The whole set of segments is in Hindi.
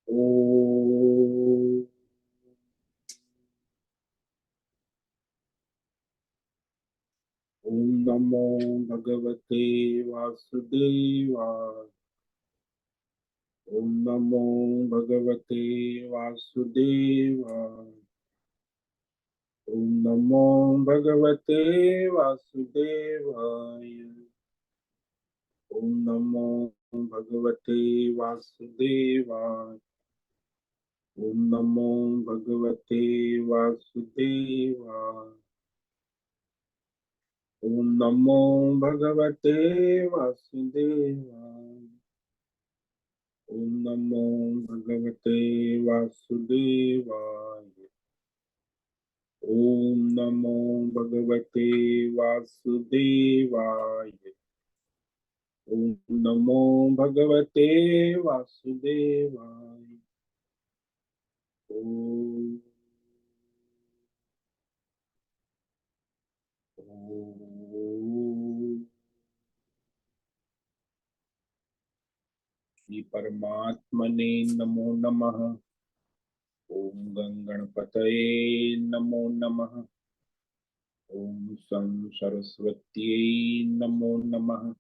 ओम नमो भगवते वासुदेवाय। ओम नमो भगवते वासुदेवाय। ओम नमो भगवते वासुदेवाय। ओम नमो भगवते वासुदेवाय। ओम नमो भगवते वासुदेवाय। ओम नमो भगवते वासुदेवाय। ओम नमो भगवते वासुदेवाय। ओम नमो भगवते वासुदेवाय। ओम नमो भगवते वासुदेवाय। ओम ओम श्री परमात्मने नमो नमः। ओम गंगणपतये नमो नमः। ओम सं सरस्वत्यै नमो नमः।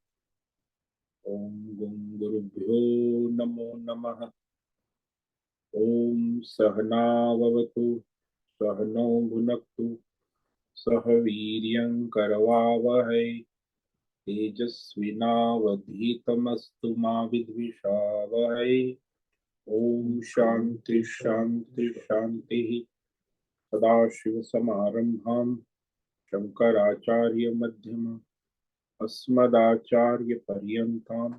ओम गुरुभ्यो नमो नमः। ओम सहनाववतु सहनौ भुनक्तु सह वीर्यं करवावहै तेजस्विनावधीतमस्तु मा विद्विषावहै। ओम शांति शांति शांति। सदाशिवसमारम्भां शंकराचार्यमध्यमाम् अस्मदाचार्यपर्यन्तां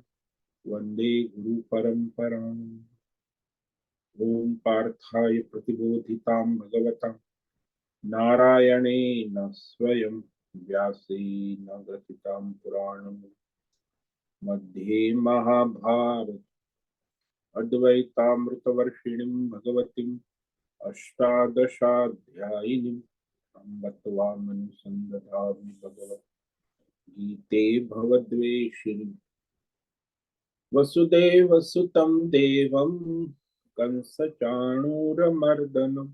वन्दे गुरुपरम्पराम्। ओम पार्थाय प्रतिबोधितां भगवता नारायणेन स्वयं व्यासेन ग्रथितां पुराणं मध्ये महाभारत अद्वैतामृतवर्षिणीं भगवतीम् अष्टादशाध्यायिनीम् अम्ब त्वामनुसन्दधामि भगवद्गीते भवद्वेषिणीम्। वसुदेवसुतं देवं कंसचाणूरमर्दनम्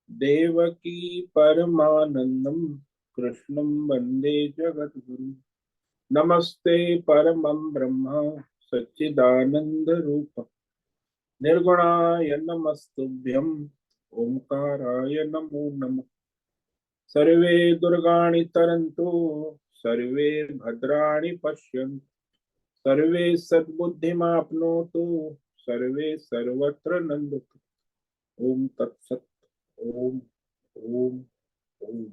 देवकी परमानन्दं कृष्णं वन्दे जगद्गुरुम्। नमस्ते परमं ब्रह्म सच्चिदानन्दरूप निर्गुणाय नमस्तुभ्यं ओंकाराय नमो नमः। सर्वे दुर्गाणि तरन्तु सर्वे भद्राणि पश्यन्तु सर्वे सद्बुद्धिमाप्नोतु सर्वे सर्वत्र नन्दतु। ओम तत्सत्। ओम ओम ओम।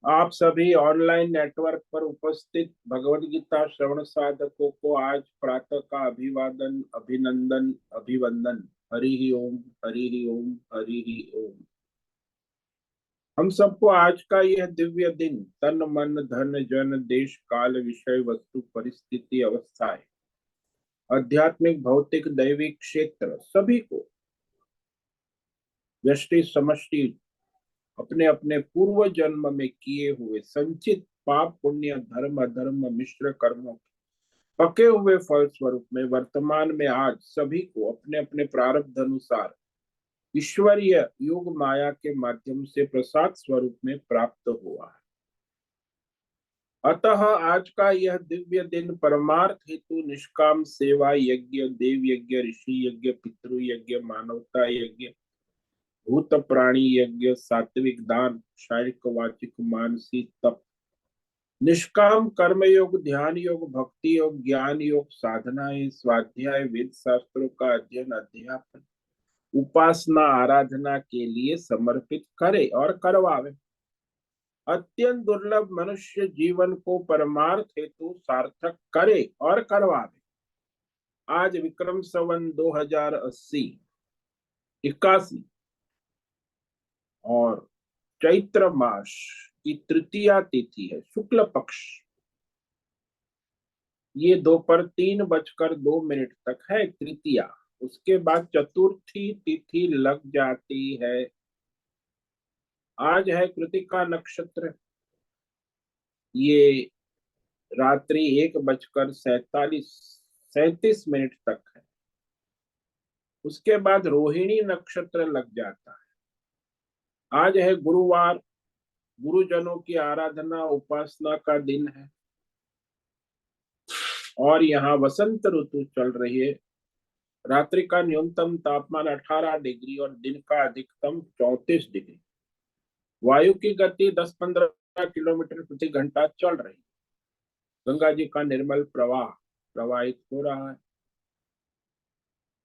आप सभी ऑनलाइन नेटवर्क पर उपस्थित भगवद गीता श्रवण साधकों को आज प्रातः का अभिवादन अभिनंदन अभिवंदन। हरि ही ओम हरि ही ओम हरि ही ओम। हम सबको आज का यह दिव्य दिन तन मन धन जन देश काल विषय वस्तु परिस्थिति अवस्थाएं आध्यात्मिक भौतिक दैविक क्षेत्र सभी को व्यष्टि समष्टि अपने अपने पूर्व जन्म में किए हुए संचित पाप पुण्य धर्म अधर्म मिश्र कर्मों के पके हुए फल स्वरूप में वर्तमान में आज सभी को अपने अपने प्रारब्ध अनुसार ईश्वरीय योग माया के माध्यम से प्रसाद स्वरूप में प्राप्त हुआ है। अतः आज का यह दिव्य दिन परमार्थ हेतु निष्काम सेवा यज्ञ देव यज्ञ ऋषि यज्ञ पितृ यज्ञ मानवता यज्ञ भूत प्राणी यज्ञ सात्विक दान शारीरिक वाचिक मानसिक तप निष्काम कर्म योग ध्यान योग भक्ति योग ज्ञान योग साधनाएं स्वाध्याय वेद शास्त्रों का अध्ययन अध्यापन उपासना आराधना के लिए समर्पित करे और करवावे। अत्यंत दुर्लभ मनुष्य जीवन को परमार्थ हेतु सार्थक करे और करवावे। आज विक्रम संवत 2080 81 और चैत्र मास की तृतीया तिथि है शुक्ल पक्ष। ये दोपहर 3:02 तक है तृतीया। उसके बाद चतुर्थी तिथि लग जाती है। आज है कृतिका नक्षत्र। ये रात्रि 1:47 37 तक है। उसके बाद रोहिणी नक्षत्र लग जाता है। आज है गुरुवार, गुरुजनों की आराधना उपासना का दिन है और यहाँ वसंत ऋतु चल रही है। रात्रि का न्यूनतम तापमान 18 डिग्री और दिन का अधिकतम 34 डिग्री। वायु की गति 10-15 किलोमीटर प्रति घंटा चल रही है। गंगा जी का निर्मल प्रवाह प्रवाहित हो रहा है।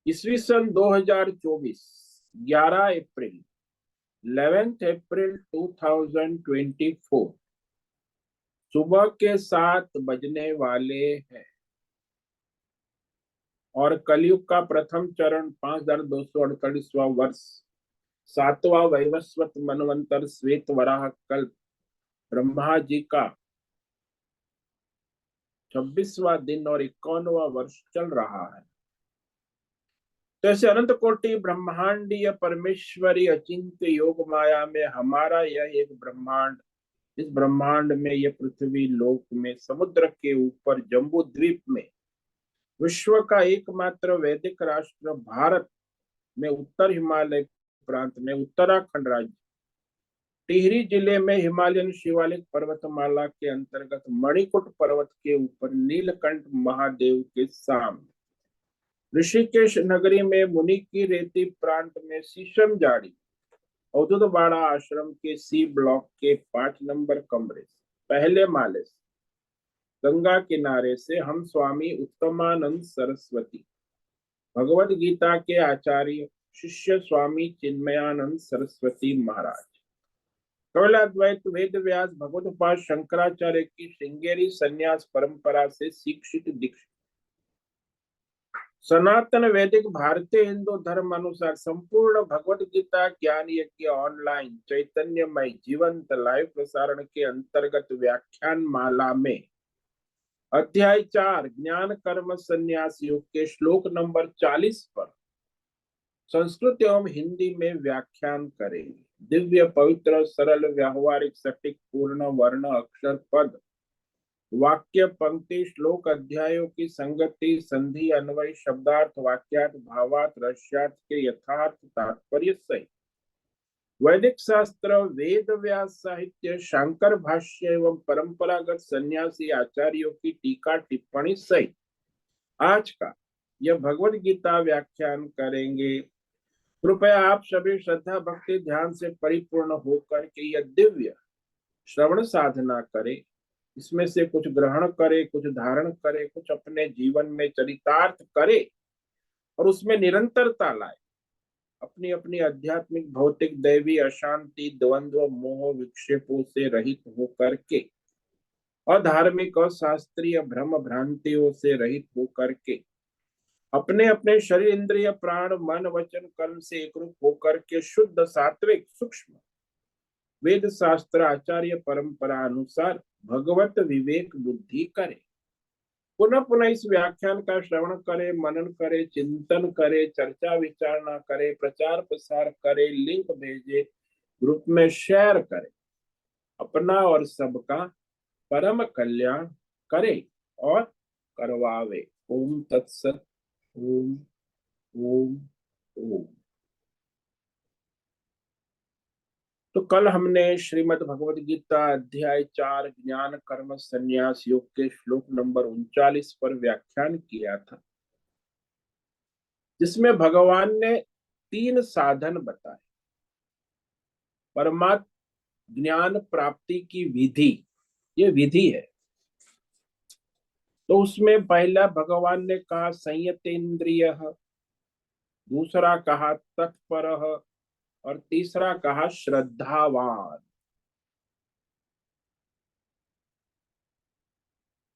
ईस्वी सन 2024 11 अप्रैल 11 अप्रैल 2024 सुबह के 7 बजने वाले हैं और कलयुग का प्रथम चरण 5248वां वर्ष 7वां वैवस्वत मनवंतर श्वेत वराह कल्प ब्रह्मा जी का 26वां दिन और 51वां वर्ष चल रहा है। तो ऐसे अनंत कोटि ब्रह्मांडीय परमेश्वरी अचिंत्य योग माया में हमारा यह एक ब्रह्मांड, इस ब्रह्मांड में यह पृथ्वी लोक में समुद्र के ऊपर जम्बू द्वीप में विश्व का एकमात्र वैदिक राष्ट्र भारत में उत्तर हिमालय प्रांत में उत्तराखंड राज्य टिहरी जिले में हिमालयन शिवालिक पर्वतमाला के अंतर्गत मणिकुट पर्वत के ऊपर नीलकंठ महादेव के सामने ऋषिकेश नगरी में मुनि की रेती प्रांत में शीशम जाड़ी अवधूतवाड़ा आश्रम के सी ब्लॉक के 5 नंबर कमरे पहले माले से गंगा किनारे से हम स्वामी उत्तमानंद सरस्वती भगवद गीता के आचार्य शिष्य स्वामी चिन्मयानंद सरस्वती महाराज कौलाद्वैत वेद व्यास भगवतपाद शंकराचार्य की श्रृंगेरी संन्यास परंपरा से शिक्षित दीक्षित सनातन वैदिक भारतीय हिंदू धर्म अनुसार संपूर्ण भगवत गीता ज्ञान यज्ञ ऑनलाइन चैतन्यमय जीवंत लाइव प्रसारण के अंतर्गत व्याख्यान माला में अध्याय 4 ज्ञान कर्म संन्यास योग के श्लोक नंबर 40 पर संस्कृत एवं हिंदी में व्याख्यान करेंगे। दिव्य पवित्र सरल व्यावहारिक सटीक पूर्ण वर्ण अक्षर पद वाक्य पंक्ति श्लोक अध्यायों की संगति संधि अन्वय शब्दार्थ वाक्यार्थ भावार्थ रस्यार्थ के यथार्थ तात्पर्य सहित वैदिक शास्त्र वेद व्यास साहित्य शांकर भाष्य एवं परंपरागत सन्यासी आचार्यों की टीका टिप्पणी सहित आज का यह भगवद गीता व्याख्यान करेंगे। कृपया आप सभी श्रद्धा भक्ति ध्यान से परिपूर्ण होकर के यह दिव्य श्रवण साधना करें। इसमें से कुछ ग्रहण करे, कुछ धारण करे, कुछ अपने जीवन में चरितार्थ करे और उसमें निरंतरता लाए। अपनी अपनी आध्यात्मिक भौतिक दैवी अशांति द्वंद्व मोह विक्षेपों से रहित होकर के अधार्मिक और शास्त्रीय भ्रम भ्रांतियों से रहित होकर के अपने अपने शरीर इंद्रिय प्राण मन वचन कर्म से एकरूप होकर के शुद्ध सात्विक सूक्ष्म वेद शास्त्र आचार्य परंपरा अनुसार भगवत विवेक बुद्धि करे। पुनः पुनः इस व्याख्यान का श्रवण करे, मनन करे, चिंतन करे, चर्चा विचारणा करे, प्रचार प्रसार करे, लिंक भेजे, ग्रुप में शेयर करे, अपना और सबका परम कल्याण करे और करवावे। ओम तत्सत। ओम ओम ओम। तो कल हमने श्रीमद् भगवद गीता अध्याय 4 ज्ञान कर्म संन्यास योग के श्लोक नंबर 39 पर व्याख्यान किया था, जिसमें भगवान ने 3 साधन बताए। परमात्म ज्ञान प्राप्ति की विधि, ये विधि है। तो उसमें पहला भगवान ने कहा संयतेन्द्रिय, दूसरा कहा तत्पर और तीसरा कहा श्रद्धावान।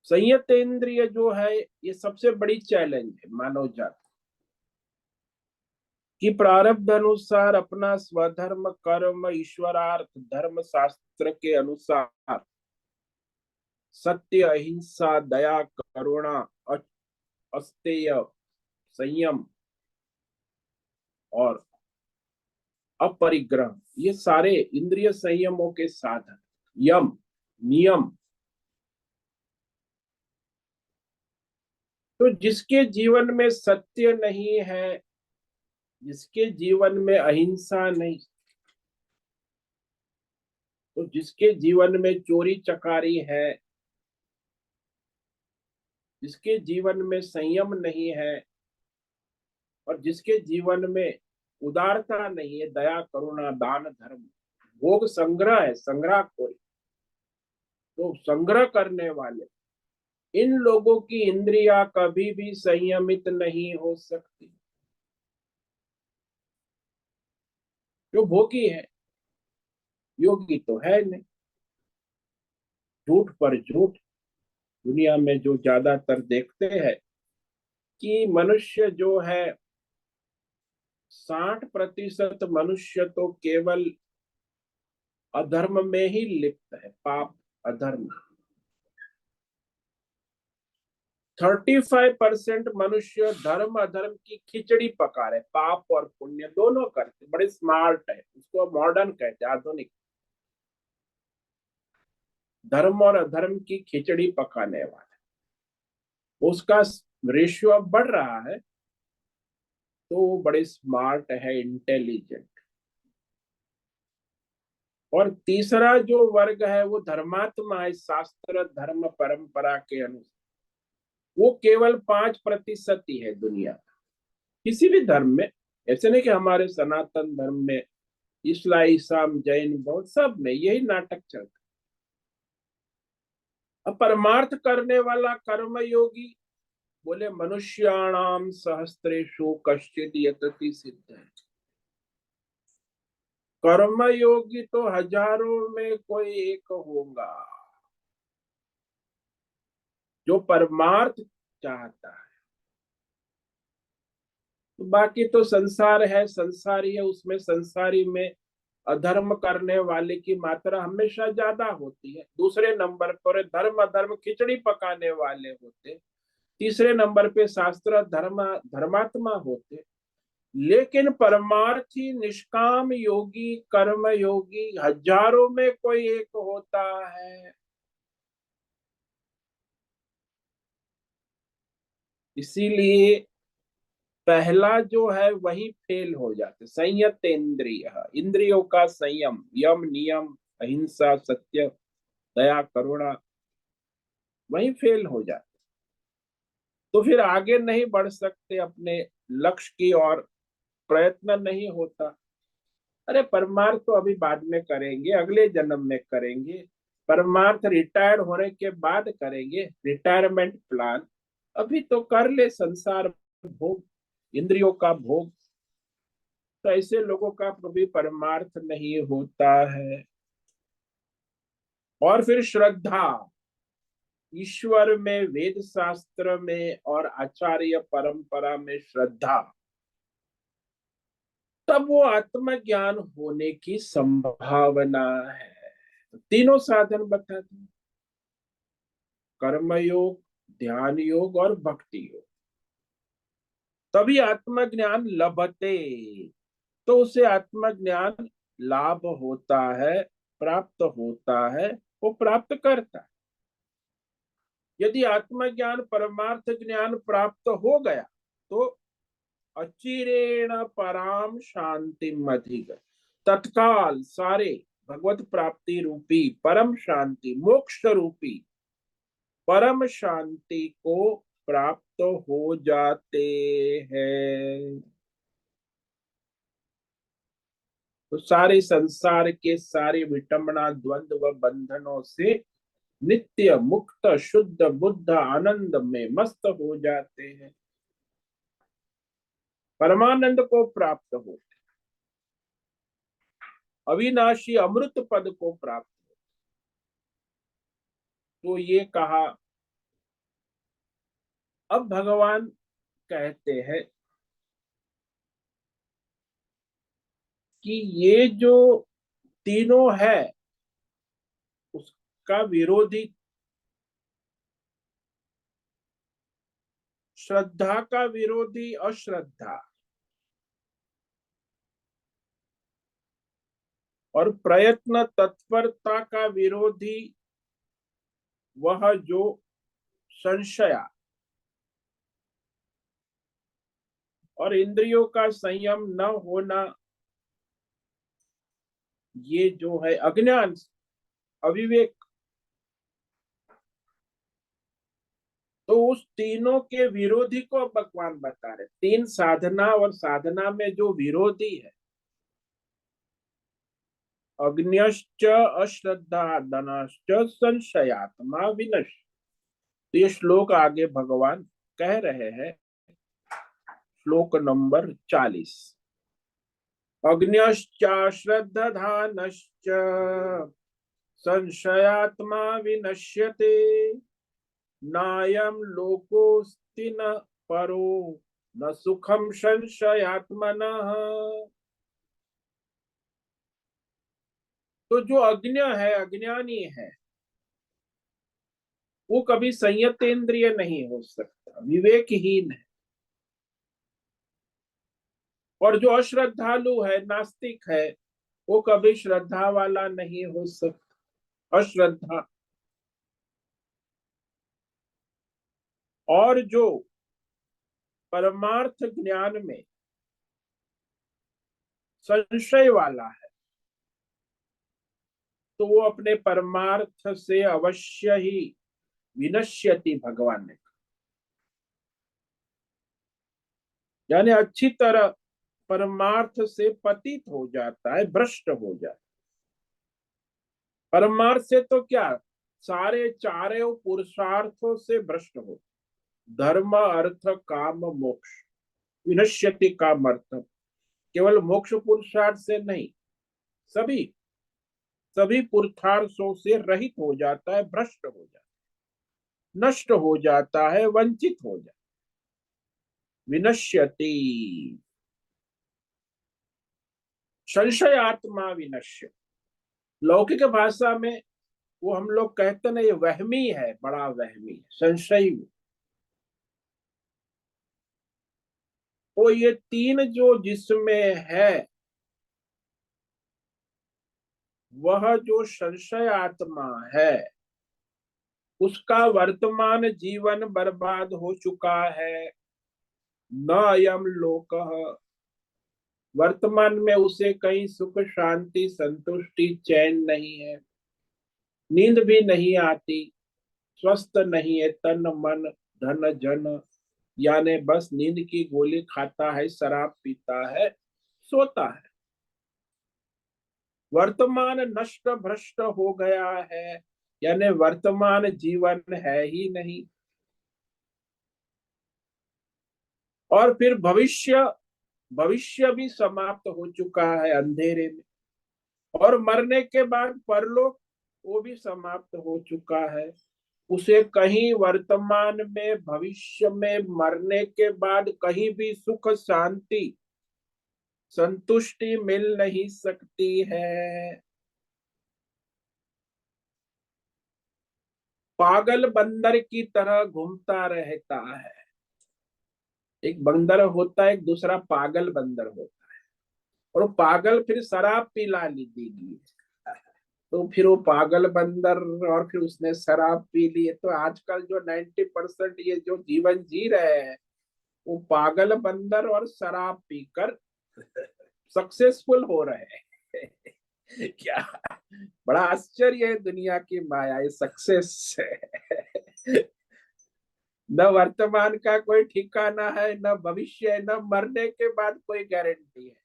संयतेन्द्रिय जो है ये सबसे बड़ी चैलेंज है मानव जाति कि प्रारब्ध अनुसार अपना स्वधर्म कर्म ईश्वरार्थ धर्म शास्त्र के अनुसार सत्य अहिंसा दया करुणा अस्तेय संयम और अपरिग्रह, ये सारे इंद्रिय संयमों के साधन यम नियम। तो जिसके जीवन में सत्य नहीं है, जिसके जीवन में अहिंसा नहीं, तो जिसके जीवन में चोरी चकारी है, जिसके जीवन में संयम नहीं है, और जिसके जीवन में उदारता नहीं है, दया करुणा दान धर्म, भोग संग्रह है, संग्रह कोई, तो संग्रह करने वाले, इन लोगों की इंद्रियां कभी भी संयमित नहीं हो सकती। जो भोगी है, योगी तो है नहीं। झूठ पर झूठ दुनिया में जो ज्यादातर देखते हैं कि मनुष्य जो है, 60% मनुष्य तो केवल अधर्म में ही लिप्त है, पाप अधर्म। 35% मनुष्य धर्म अधर्म की खिचड़ी पका रहे, पाप और पुण्य दोनों करते, बड़े स्मार्ट है, उसको मॉडर्न कहते हैं, आधुनिक। धर्म और अधर्म की खिचड़ी पकाने वाले, उसका रेशियो अब बढ़ रहा है, तो वो बड़े स्मार्ट है, इंटेलिजेंट। और तीसरा जो वर्ग है वो धर्मात्मा है, शास्त्र धर्म परंपरा के अनुसार, वो केवल 5% ही है दुनिया का। किसी भी धर्म में, ऐसे नहीं कि हमारे सनातन धर्म में, इस्लाम ईसाम जैन बौद्ध सब में यही नाटक चलता। अब परमार्थ करने वाला कर्म योगी बोले मनुष्याणाम सहस्त्रेषु कश्चित् यतति सिद्ध है। कर्म योगी तो हजारों में कोई एक होगा जो परमार्थ चाहता है। तो बाकी तो संसार है, संसारी है, उसमें संसारी में अधर्म करने वाले की मात्रा हमेशा ज्यादा होती है। दूसरे नंबर पर धर्म अधर्म खिचड़ी पकाने वाले होते। तीसरे नंबर पे शास्त्र धर्म धर्मात्मा होते। लेकिन परमार्थी निष्काम योगी कर्म योगी हजारों में कोई एक होता है। इसीलिए पहला जो है वही फेल हो जाते, संयत इंद्रिय, इंद्रियों का संयम, यम नियम अहिंसा सत्य दया करुणा, वही फेल हो जाते। तो फिर आगे नहीं बढ़ सकते अपने लक्ष्य की ओर, प्रयत्न नहीं होता। अरे परमार्थ तो अभी बाद में करेंगे, अगले जन्म में करेंगे, परमार्थ रिटायर होने के बाद करेंगे, रिटायरमेंट प्लान। अभी तो कर ले संसार भोग, इंद्रियों का भोग। तो ऐसे लोगों का कभी परमार्थ नहीं होता है। और फिर श्रद्धा, ईश्वर में, वेद शास्त्र में और आचार्य परंपरा में श्रद्धा, तब वो आत्मज्ञान होने की संभावना है। तो तीनों साधन बता दिए, कर्म योग, ध्यान योग और भक्ति योग, तभी आत्मज्ञान लभते। तो उसे आत्मज्ञान लाभ होता है, प्राप्त होता है, वो प्राप्त करता है। यदि आत्मज्ञान परमार्थ ज्ञान प्राप्त हो गया तो अचिरेण पराम शांति अधिगत, तत्काल सारे भगवत प्राप्ति रूपी परम शांति, मोक्ष रूपी परम शांति को प्राप्त हो जाते हैं। तो सारे संसार के सारे विटंबना द्वंद्व व बंधनों से नित्य मुक्त शुद्ध बुद्ध आनंद में मस्त हो जाते हैं, परमानंद को प्राप्त होते, अविनाशी अमृत पद को प्राप्त। तो ये कहा। अब भगवान कहते हैं कि ये जो तीनों है उसका विरोधी, श्रद्धा का विरोधी अश्रद्धा, और प्रयत्न तत्परता का विरोधी वह जो संशया, और इंद्रियों का संयम न होना, ये जो है अज्ञान, अविवेक। तो उस तीनों के विरोधी को भगवान बता रहे, तीन साधना और साधना में जो विरोधी है, अग्न्यश्च अश्रद्धा धनश्च संशयात्मा विनश्य। तो ये श्लोक आगे भगवान कह रहे हैं, श्लोक नंबर 40। अग्न्यश्च श्रद्धानश्च संशयात्मा विनश्यते, नायं लोकोऽस्ति न परो न सुखम संशयात्मनः। तो जो अज्ञ है, अज्ञानी है, वो कभी संयतेंद्रिय नहीं हो सकता, विवेकहीन है। और जो अश्रद्धालु है, नास्तिक है, वो कभी श्रद्धा वाला नहीं हो सकता, अश्रद्धा। और जो परमार्थ ज्ञान में संशय वाला है, तो वो अपने परमार्थ से अवश्य ही विनश्यति, भगवान ने। यानी अच्छी तरह परमार्थ से पतित हो जाता है, भ्रष्ट हो जाता है। परमार्थ से तो क्या, सारे चारों पुरुषार्थों से भ्रष्ट हो। धर्म अर्थ काम मोक्ष, विनश्यति का अर्थ केवल मोक्ष पुरुषार्थ से नहीं, सभी सभी पुरुषार्थों से रहित हो जाता है, भ्रष्ट हो जाता है, नष्ट हो जाता है, वंचित हो जाता है, विनश्यति। संशय आत्मा विनश्य, लौकिक भाषा में वो हम लोग कहते ना, ये वहमी है, बड़ा वहमी है, संशय। तो ये तीन जो जिसमें है, वह जो संशय आत्मा है, उसका वर्तमान जीवन बर्बाद हो चुका है। न अयम लोक, वर्तमान में उसे कहीं सुख शांति संतुष्टि चैन नहीं है, नींद भी नहीं आती, स्वस्थ नहीं है तन मन धन जन, यानी बस नींद की गोली खाता है, शराब पीता है, सोता है। वर्तमान नष्ट भ्रष्ट हो गया है, यानी वर्तमान जीवन है ही नहीं। और फिर भविष्य, भविष्य भी समाप्त हो चुका है अंधेरे में। और मरने के बाद परलोक, वो भी समाप्त हो चुका है। उसे कहीं वर्तमान में, भविष्य में, मरने के बाद कहीं भी सुख शांति संतुष्टि मिल नहीं सकती है। पागल बंदर की तरह घूमता रहता है। एक बंदर होता है, एक दूसरा पागल बंदर होता है। और वो पागल फिर शराब पिला ली देगी, तो फिर वो पागल बंदर, और फिर उसने शराब पी ली। तो आजकल जो 90% ये जो जीवन जी रहे हैं, वो पागल बंदर और शराब पीकर सक्सेसफुल हो रहे हैं। क्या बड़ा आश्चर्य है दुनिया की माया, ये सक्सेस है। न वर्तमान का कोई ठिकाना है, न भविष्य है, न मरने के बाद कोई गारंटी है।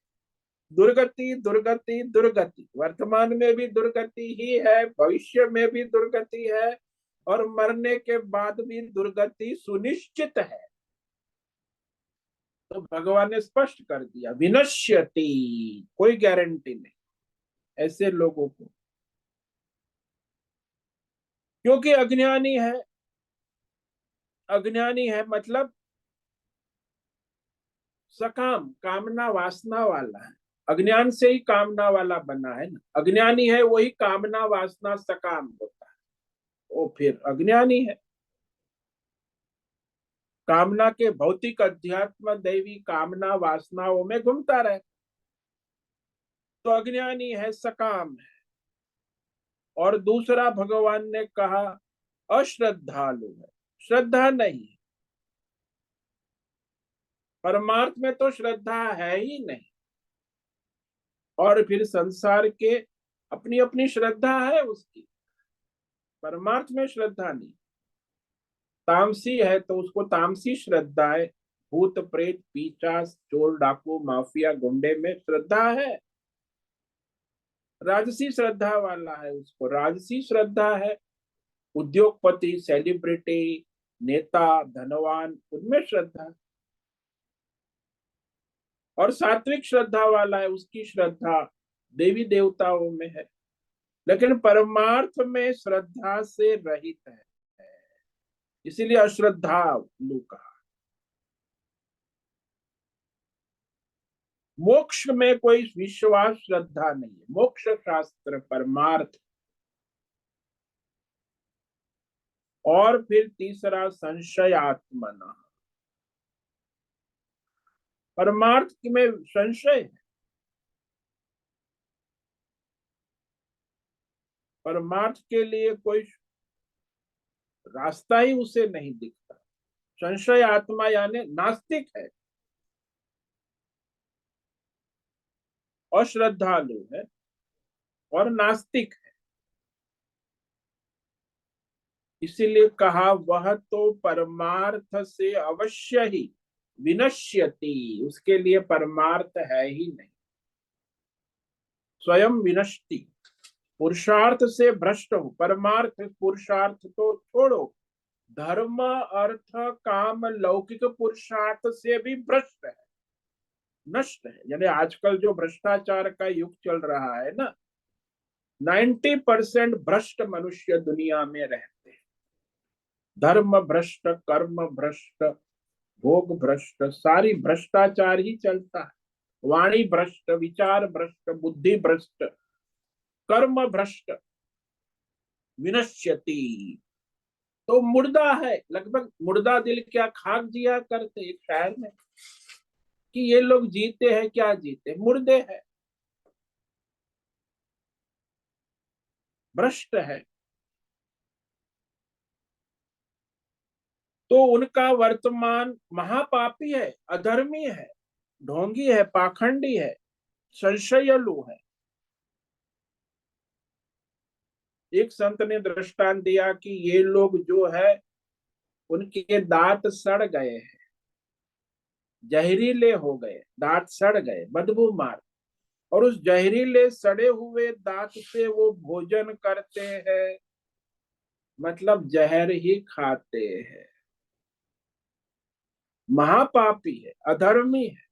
दुर्गति दुर्गति दुर्गति, वर्तमान में भी दुर्गति ही है, भविष्य में भी दुर्गति है, और मरने के बाद भी दुर्गति सुनिश्चित है। तो भगवान ने स्पष्ट कर दिया, विनश्यति, कोई गारंटी नहीं ऐसे लोगों को, क्योंकि अज्ञानी है। अज्ञानी है मतलब सकाम, कामना वासना वाला है। अज्ञान से ही कामना वाला बना है ना, अज्ञानी है वही कामना वासना सकाम होता है, वो फिर अज्ञानी है। कामना के भौतिक अध्यात्म दैवी कामना वासनाओं में घूमता रहे, तो अज्ञानी है, सकाम है। और दूसरा भगवान ने कहा अश्रद्धालु है, श्रद्धा नहीं, परमार्थ में तो श्रद्धा है ही नहीं, और फिर संसार के अपनी अपनी श्रद्धा है उसकी, परमार्थ में श्रद्धा नहीं। तामसी है तो उसको तामसी श्रद्धा है, भूत प्रेत पिशाच चोर डाकू माफिया गुंडे में श्रद्धा है। राजसी श्रद्धा वाला है उसको राजसी श्रद्धा है, उद्योगपति सेलिब्रिटी नेता धनवान उनमें श्रद्धा है। और सात्विक श्रद्धा वाला है उसकी श्रद्धा देवी देवताओं में है, लेकिन परमार्थ में श्रद्धा से रहित है, इसीलिए अश्रद्धालु कहा। मोक्ष में कोई विश्वास श्रद्धा नहीं है, मोक्ष शास्त्र परमार्थ। और फिर तीसरा संशयात्मना, परमार्थ में संशय है, परमार्थ के लिए कोई रास्ता ही उसे नहीं दिखता। संशय आत्मा यानी नास्तिक है, अश्रद्धालु है और नास्तिक है। इसीलिए कहा वह तो परमार्थ से अवश्य ही विनश्यति, उसके लिए परमार्थ है ही नहीं, स्वयं विनष्टि। पुरुषार्थ से भ्रष्ट हो, परमार्थ पुरुषार्थ तो छोड़ो, धर्म अर्थ काम लौकिक पुरुषार्थ से भी भ्रष्ट है, नष्ट है। यानी आजकल जो भ्रष्टाचार का युग चल रहा है ना, 90% भ्रष्ट मनुष्य दुनिया में रहते हैं। धर्म भ्रष्ट, कर्म भ्रष्ट, भोग भ्रष्ट, सारी भ्रष्टाचार ही चलता है। वाणी भ्रष्ट, विचार भ्रष्ट, बुद्धि भ्रष्ट, कर्म भ्रष्ट, विनश्यति। तो मुर्दा है, लगभग मुर्दा दिल क्या खाक जिया करते एक शहर में, कि ये लोग जीते हैं क्या जीते, मुर्दे हैं, भ्रष्ट है। तो उनका वर्तमान महापापी है, अधर्मी है, ढोंगी है, पाखंडी है, संशयलु है। एक संत ने दृष्टांत दिया कि ये लोग जो है उनके दांत सड़ गए हैं, जहरीले हो गए, दांत सड़ गए, बदबू मार, और उस जहरीले सड़े हुए दांत से वो भोजन करते हैं, मतलब जहर ही खाते हैं। महापापी है, अधर्मी है,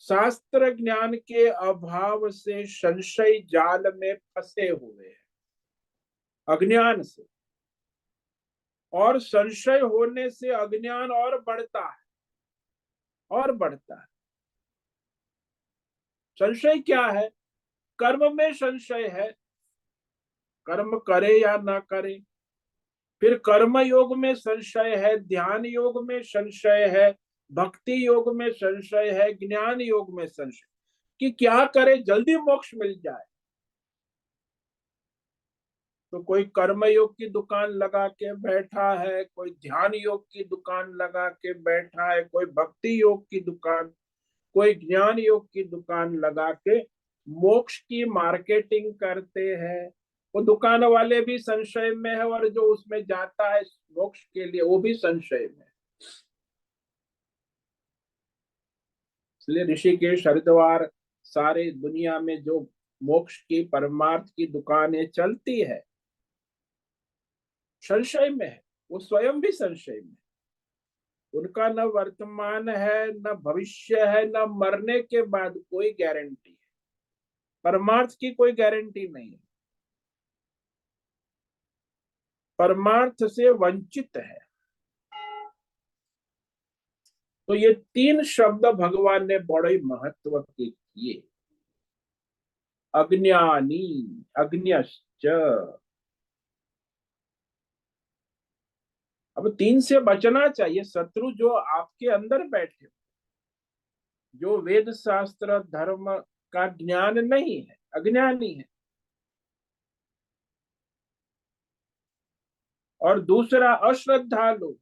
शास्त्र ज्ञान के अभाव से संशय जाल में फंसे हुए हैं, अज्ञान से। और संशय होने से अज्ञान और बढ़ता है, और बढ़ता है। संशय क्या है? कर्म में संशय है, कर्म करे या ना करे। फिर कर्म योग में संशय है, ध्यान योग में संशय है, भक्ति योग में संशय है, ज्ञान योग में संशय, कि क्या करे जल्दी मोक्ष मिल जाए। तो कोई कर्म योग की दुकान लगा के बैठा है, कोई ध्यान योग की दुकान लगा के बैठा है, कोई भक्ति योग की दुकान, कोई ज्ञान योग की दुकान लगा के मोक्ष की मार्केटिंग करते हैं। वो दुकान वाले भी संशय में है, और जो उसमें जाता है मोक्ष के लिए वो भी संशय में। इसलिए ऋषिकेश हरिद्वार सारे दुनिया में जो मोक्ष की परमार्थ की दुकानें चलती है, संशय में है, वो स्वयं भी संशय में। उनका न वर्तमान है, न भविष्य है, न मरने के बाद कोई गारंटी है, परमार्थ की कोई गारंटी नहीं है, परमार्थ से वंचित है। तो ये तीन शब्द भगवान ने बड़े महत्व के किए, अज्ञानी, अज्ञश्च। अब तीन से बचना चाहिए, शत्रु जो आपके अंदर बैठे, जो वेद शास्त्र धर्म का ज्ञान नहीं है, अज्ञानी है। और दूसरा अश्रद्धालु,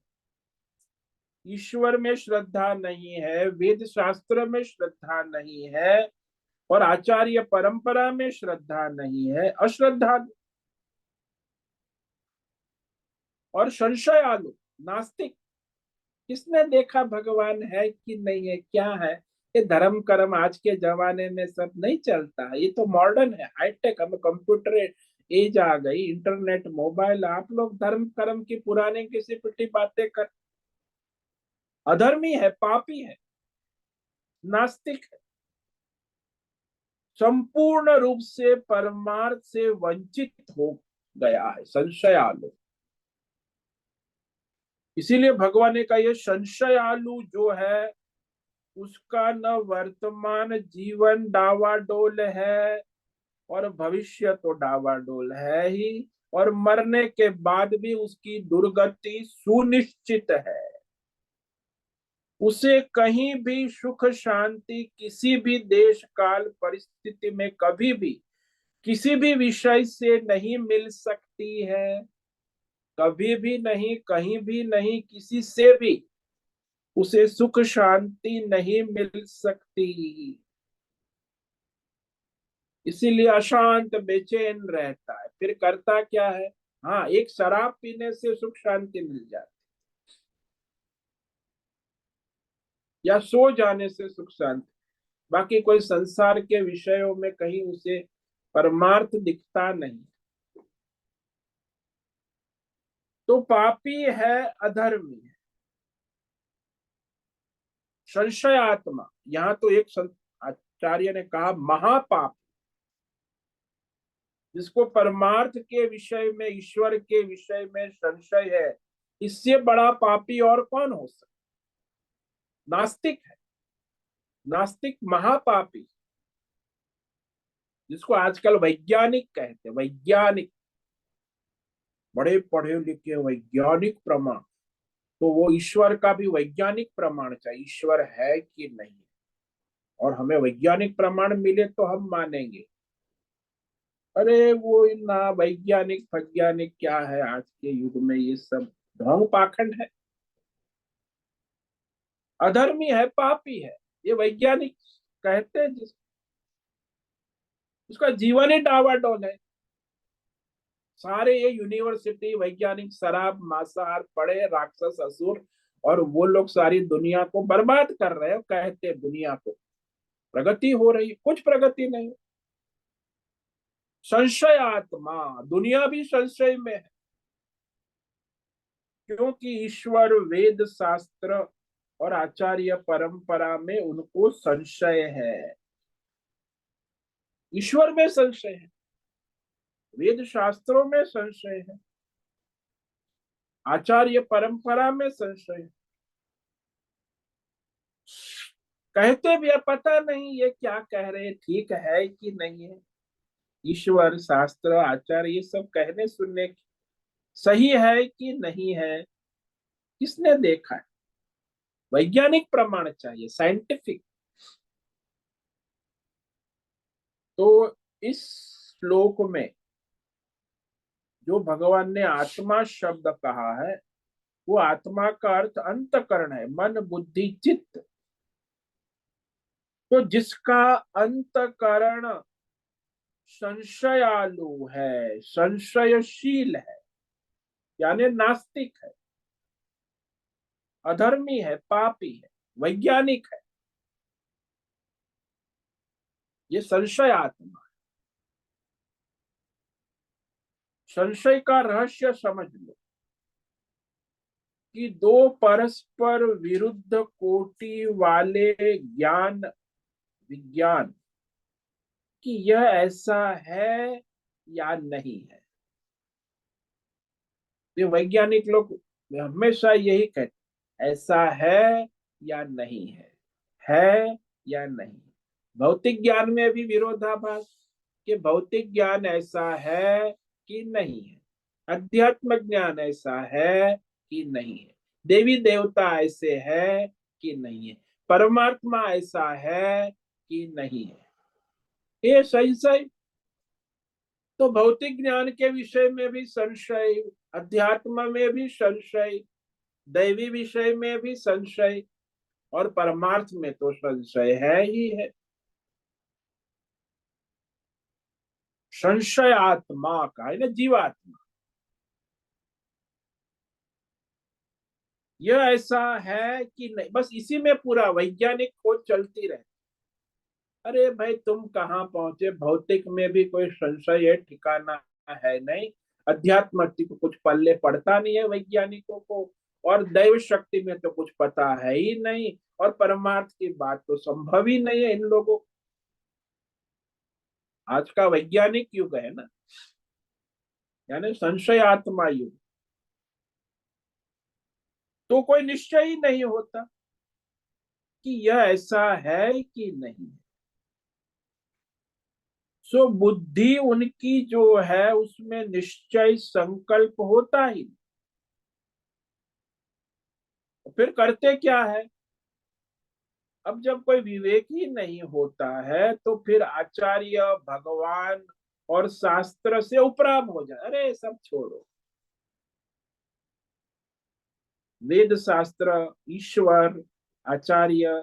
ईश्वर में श्रद्धा नहीं है, वेद शास्त्र में श्रद्धा नहीं है, और आचार्य परंपरा में श्रद्धा नहीं है, अश्रद्धा और संशयालु नास्तिक। किसने देखा भगवान है कि नहीं है, क्या है? ये धर्म कर्म आज के जमाने में सब नहीं चलता है, ये तो मॉडर्न है, हाईटेक, हमें कंप्यूटर एज आ गई, इंटरनेट, मोबाइल, आप लोग धर्म कर्म की पुराने किसी पिटी बातें कर। अधर्मी है, पापी है, नास्तिक है, संपूर्ण रूप से परमार्थ से वंचित हो गया है, संशयालु। इसीलिए भगवान ने कहा ये संशयालु जो है उसका न वर्तमान जीवन डावाडोल है और भविष्य तो डावाडोल है ही, और मरने के बाद भी उसकी दुर्गति सुनिश्चित है। उसे कहीं भी सुख शांति किसी भी देश काल परिस्थिति में कभी भी किसी भी विषय से नहीं मिल सकती है, कभी भी नहीं, कहीं भी नहीं, किसी से भी उसे सुख शांति नहीं मिल सकती। इसीलिए अशांत बेचैन रहता है, फिर करता क्या है? हाँ, एक शराब पीने से सुख शांति मिल जाती, या सो जाने से सुख शांति, बाकी कोई संसार के विषयों में कहीं उसे परमार्थ दिखता नहीं। तो पापी है, अधर्मी है, संशयात्मा। यहाँ तो एक आचार्य ने कहा महापाप, जिसको परमार्थ के विषय में, ईश्वर के विषय में संशय है, इससे बड़ा पापी और कौन हो सकता? नास्तिक है, नास्तिक महापापी, जिसको आजकल वैज्ञानिक कहते हैं, वैज्ञानिक, बड़े पढ़े लिखे वैज्ञानिक प्रमाण। तो वो ईश्वर का भी वैज्ञानिक प्रमाण चाहिए, ईश्वर है कि नहीं, और हमें वैज्ञानिक प्रमाण मिले तो हम मानेंगे। अरे वो ना वैज्ञानिक वैज्ञानिक क्या है, आज के युग में ये सब ढोंग पाखंड है। अधर्मी है, पापी है, ये वैज्ञानिक कहते हैं, उसका जीवन ही डावाडोल है। सारे ये यूनिवर्सिटी वैज्ञानिक शराब मांसाहार पढ़े, राक्षस असुर, और वो लोग सारी दुनिया को बर्बाद कर रहे हैं, कहते हैं दुनिया को प्रगति हो रही, कुछ प्रगति नहीं। संशय आत्मा, दुनिया भी संशय में है, क्योंकि ईश्वर वेद शास्त्र और आचार्य परंपरा में उनको संशय है। ईश्वर में संशय है, वेद शास्त्रों में संशय है, आचार्य परंपरा में संशय है। कहते भी है, पता नहीं ये क्या कह रहे हैं, ठीक है कि नहीं है। ईश्वर शास्त्र आचार्य ये सब कहने सुनने सही है कि नहीं है, किसने देखा है? वैज्ञानिक प्रमाण चाहिए, साइंटिफिक। तो इस श्लोक में जो भगवान ने आत्मा शब्द कहा है, वो आत्मा का अर्थ अंतकरण है, मन बुद्धि चित्त। तो जिसका अंतकरण संशयालु है, संशयशील है, यानी नास्तिक है, अधर्मी है, पापी है, वैज्ञानिक है, ये संशय आत्मा। संशय का रहस्य समझ लो कि दो परस्पर विरुद्ध कोटि वाले ज्ञान, विज्ञान, कि यह ऐसा है या नहीं है। ये वैज्ञानिक लोग हमेशा यही कहते, ऐसा है या नहीं है या नहीं। भौतिक ज्ञान में भी विरोधाभास, कि भौतिक ज्ञान ऐसा है कि नहीं है, अध्यात्म ज्ञान ऐसा है कि नहीं है, देवी देवता ऐसे है कि नहीं है, परमात्मा ऐसा है कि नहीं है, ये संशय। तो भौतिक ज्ञान के विषय में भी संशय, अध्यात्म में भी संशय, दैवी विषय में भी संशय और परमार्थ में तो संशय है ही है। संशय आत्मा का है ना, जीवात्मा। यह ऐसा है कि नहीं, बस इसी में पूरा वैज्ञानिक खोज चलती रहे। अरे भाई तुम कहाँ पहुंचे, भौतिक में भी कोई संशय है ठिकाना है नहीं। अध्यात्म को कुछ पल्ले पड़ता नहीं है वैज्ञानिकों को। और दैव शक्ति में तो कुछ पता है ही नहीं। और परमार्थ की बात तो संभव ही नहीं है इन लोगों। आज का वैज्ञानिक युग है ना, यानी संशयात्मा युग। तो कोई निश्चय ही नहीं होता कि यह ऐसा है कि नहीं। सो बुद्धि उनकी जो है उसमें निश्चय संकल्प होता ही नहीं। फिर करते क्या है? अब जब कोई विवेक ही नहीं होता है तो फिर आचार्य, भगवान और शास्त्र से उपराम हो जाए। अरे सब छोड़ो, वेद शास्त्र, ईश्वर, आचार्य,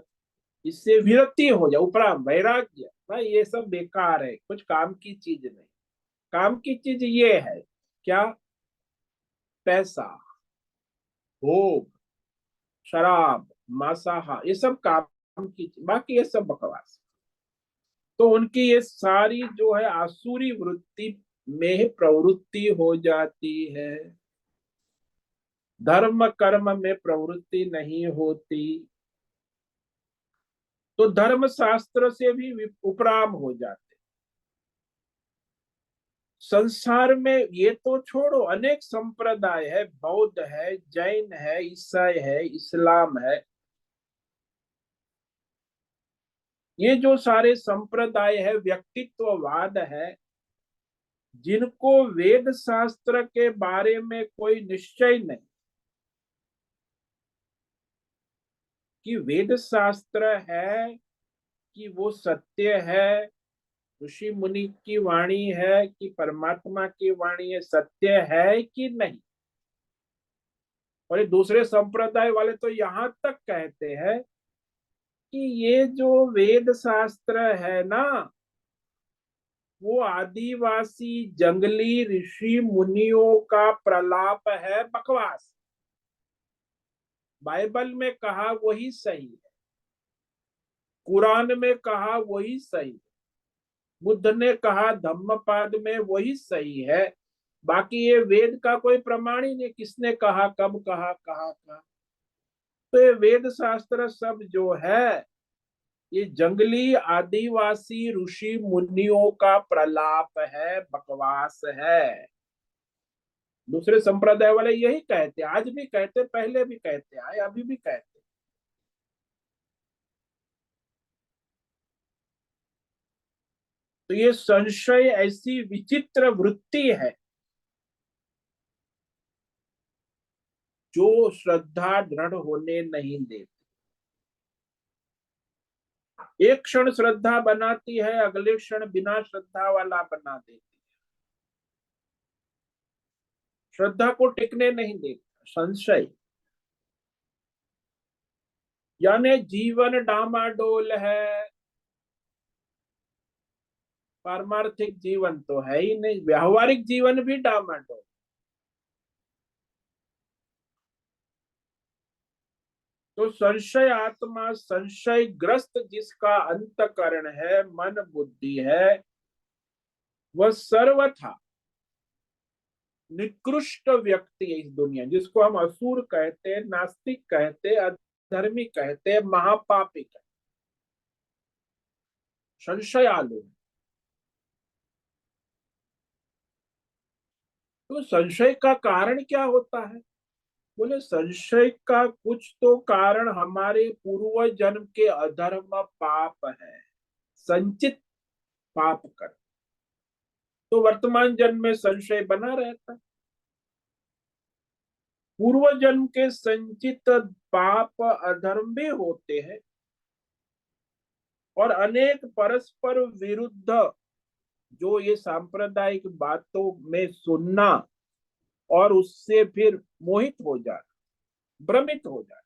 इससे विरक्ति हो जाए, उपराम, वैराग्य। भाई ये सब बेकार है, कुछ काम की चीज नहीं। काम की चीज ये है क्या? पैसा, भोग, शराब, मांसाहार, ये सब काम की चीज, बाकी ये सब बकवास। तो उनकी ये सारी जो है आसुरी वृत्ति में प्रवृत्ति हो जाती है। धर्म कर्म में प्रवृत्ति नहीं होती। तो धर्म शास्त्र से भी उपराम हो जाते। संसार में ये तो छोड़ो, अनेक संप्रदाय है, बौद्ध है, जैन है, ईसाई है, इस्लाम है। ये जो सारे संप्रदाय है, व्यक्तित्ववाद है, जिनको वेद शास्त्र के बारे में कोई निश्चय नहीं कि वेद शास्त्र है कि वो सत्य है, ऋषि मुनि की वाणी है कि परमात्मा की वाणी है, सत्य है कि नहीं। और ये दूसरे संप्रदाय वाले तो यहां तक कहते हैं कि ये जो वेद शास्त्र है ना, वो आदिवासी जंगली ऋषि मुनियों का प्रलाप है, बकवास। बाइबल में कहा वही सही है, कुरान में कहा वही सही है, बुद्ध ने कहा धम्मपाद में वही सही है। बाकी ये वेद का कोई प्रमाण ही नहीं, किसने कहा, कब कहा, कहा कहा। तो ये वेद शास्त्र सब जो है, ये जंगली आदिवासी ऋषि मुनियों का प्रलाप है, बकवास है। दूसरे संप्रदाय वाले यही कहते, आज भी कहते, पहले भी कहते आए, अभी भी कहते। तो ये संशय ऐसी विचित्र वृत्ति है जो श्रद्धा दृढ़ होने नहीं देती। एक क्षण श्रद्धा बनाती है, अगले क्षण बिना श्रद्धा वाला बना देती है। श्रद्धा को टिकने नहीं देता संशय। यानी जीवन डामाडोल है, पारमार्थिक जीवन तो है ही नहीं, व्यावहारिक जीवन भी डामाडोल। तो संशय आत्मा, संशय ग्रस्त जिसका अंतकरण है, मन बुद्धि है, वह सर्वथा निकृष्ट व्यक्ति है इस दुनिया, जिसको हम असुर कहते हैं, नास्तिक कहते हैं, अधर्मी कहते हैं, महापापी कहते हैं, संशयालु। तो संशय का कारण क्या होता है? बोले संशय का कुछ तो कारण हमारे पूर्व जन्म के अधर्म पाप है, संचित पाप कर। तो वर्तमान जन्म में संशय बना रहता। पूर्व जन्म के संचित पाप अधर्म भी होते हैं, और अनेक परस्पर विरुद्ध जो ये सांप्रदायिक बातों में सुनना और उससे फिर मोहित हो जाना, भ्रमित हो जाए।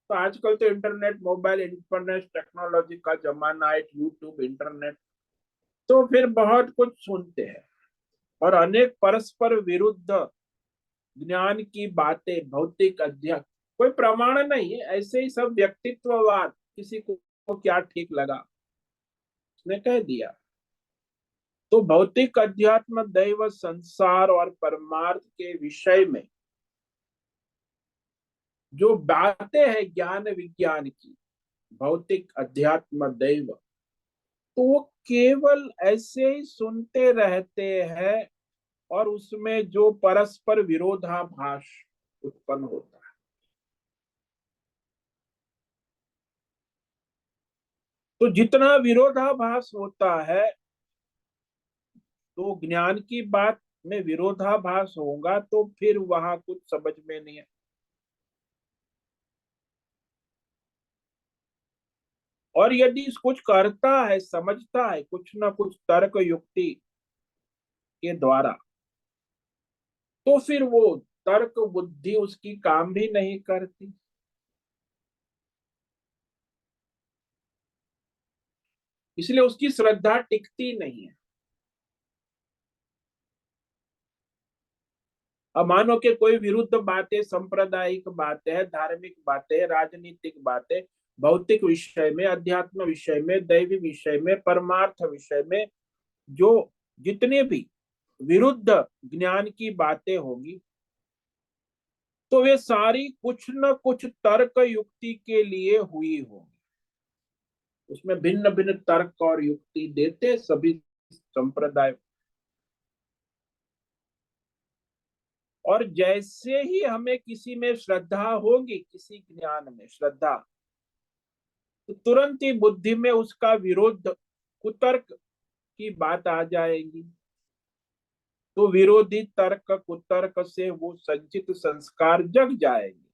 तो आजकल तो इंटरनेट, मोबाइल, इंटरनेट टेक्नोलॉजी का जमाना है, यूट्यूब, इंटरनेट, तो फिर बहुत कुछ सुनते हैं। और अनेक परस्पर विरुद्ध ज्ञान की बातें, भौतिक अध्ययन, कोई प्रमाण नहीं है, ऐसे ही सब व्यक्तित्ववाद, किसी को क्या ठीक लगा उसने कह दिया। तो भौतिक अध्यात्म, दैव, संसार और परमार्थ के विषय में जो बातें हैं ज्ञान विज्ञान की, भौतिक, अध्यात्म, दैव, तो वो केवल ऐसे ही सुनते रहते हैं, और उसमें जो परस्पर विरोधाभास उत्पन्न होता है। तो जितना विरोधाभास होता है, तो ज्ञान की बात में विरोधाभास होगा, तो फिर वहां कुछ समझ में नहीं है। और यदि कुछ करता है, समझता है कुछ ना कुछ तर्क युक्ति के द्वारा, तो फिर वो तर्क बुद्धि उसकी काम भी नहीं करती। इसलिए उसकी श्रद्धा टिकती नहीं है। अब मानो कि कोई विरुद्ध बातें, सांप्रदायिक बातें हैं, धार्मिक बातें, राजनीतिक बातें, भौतिक विषय में, अध्यात्म विषय में, दैवी विषय में, परमार्थ विषय में, जो जितने भी विरुद्ध ज्ञान की बातें होगी, तो वे सारी कुछ न कुछ तर्क युक्ति के लिए हुई होगी। उसमें भिन्न भिन्न तर्क और युक्ति देते सभी संप्रदाय। और जैसे ही हमें किसी में श्रद्धा होगी, किसी ज्ञान में श्रद्धा, तो तुरंत ही बुद्धि में उसका विरोध, कुतर्क की बात आ जाएगी। तो विरोधी तर्क, कुतर्क से वो संचित संस्कार जग जाएंगे।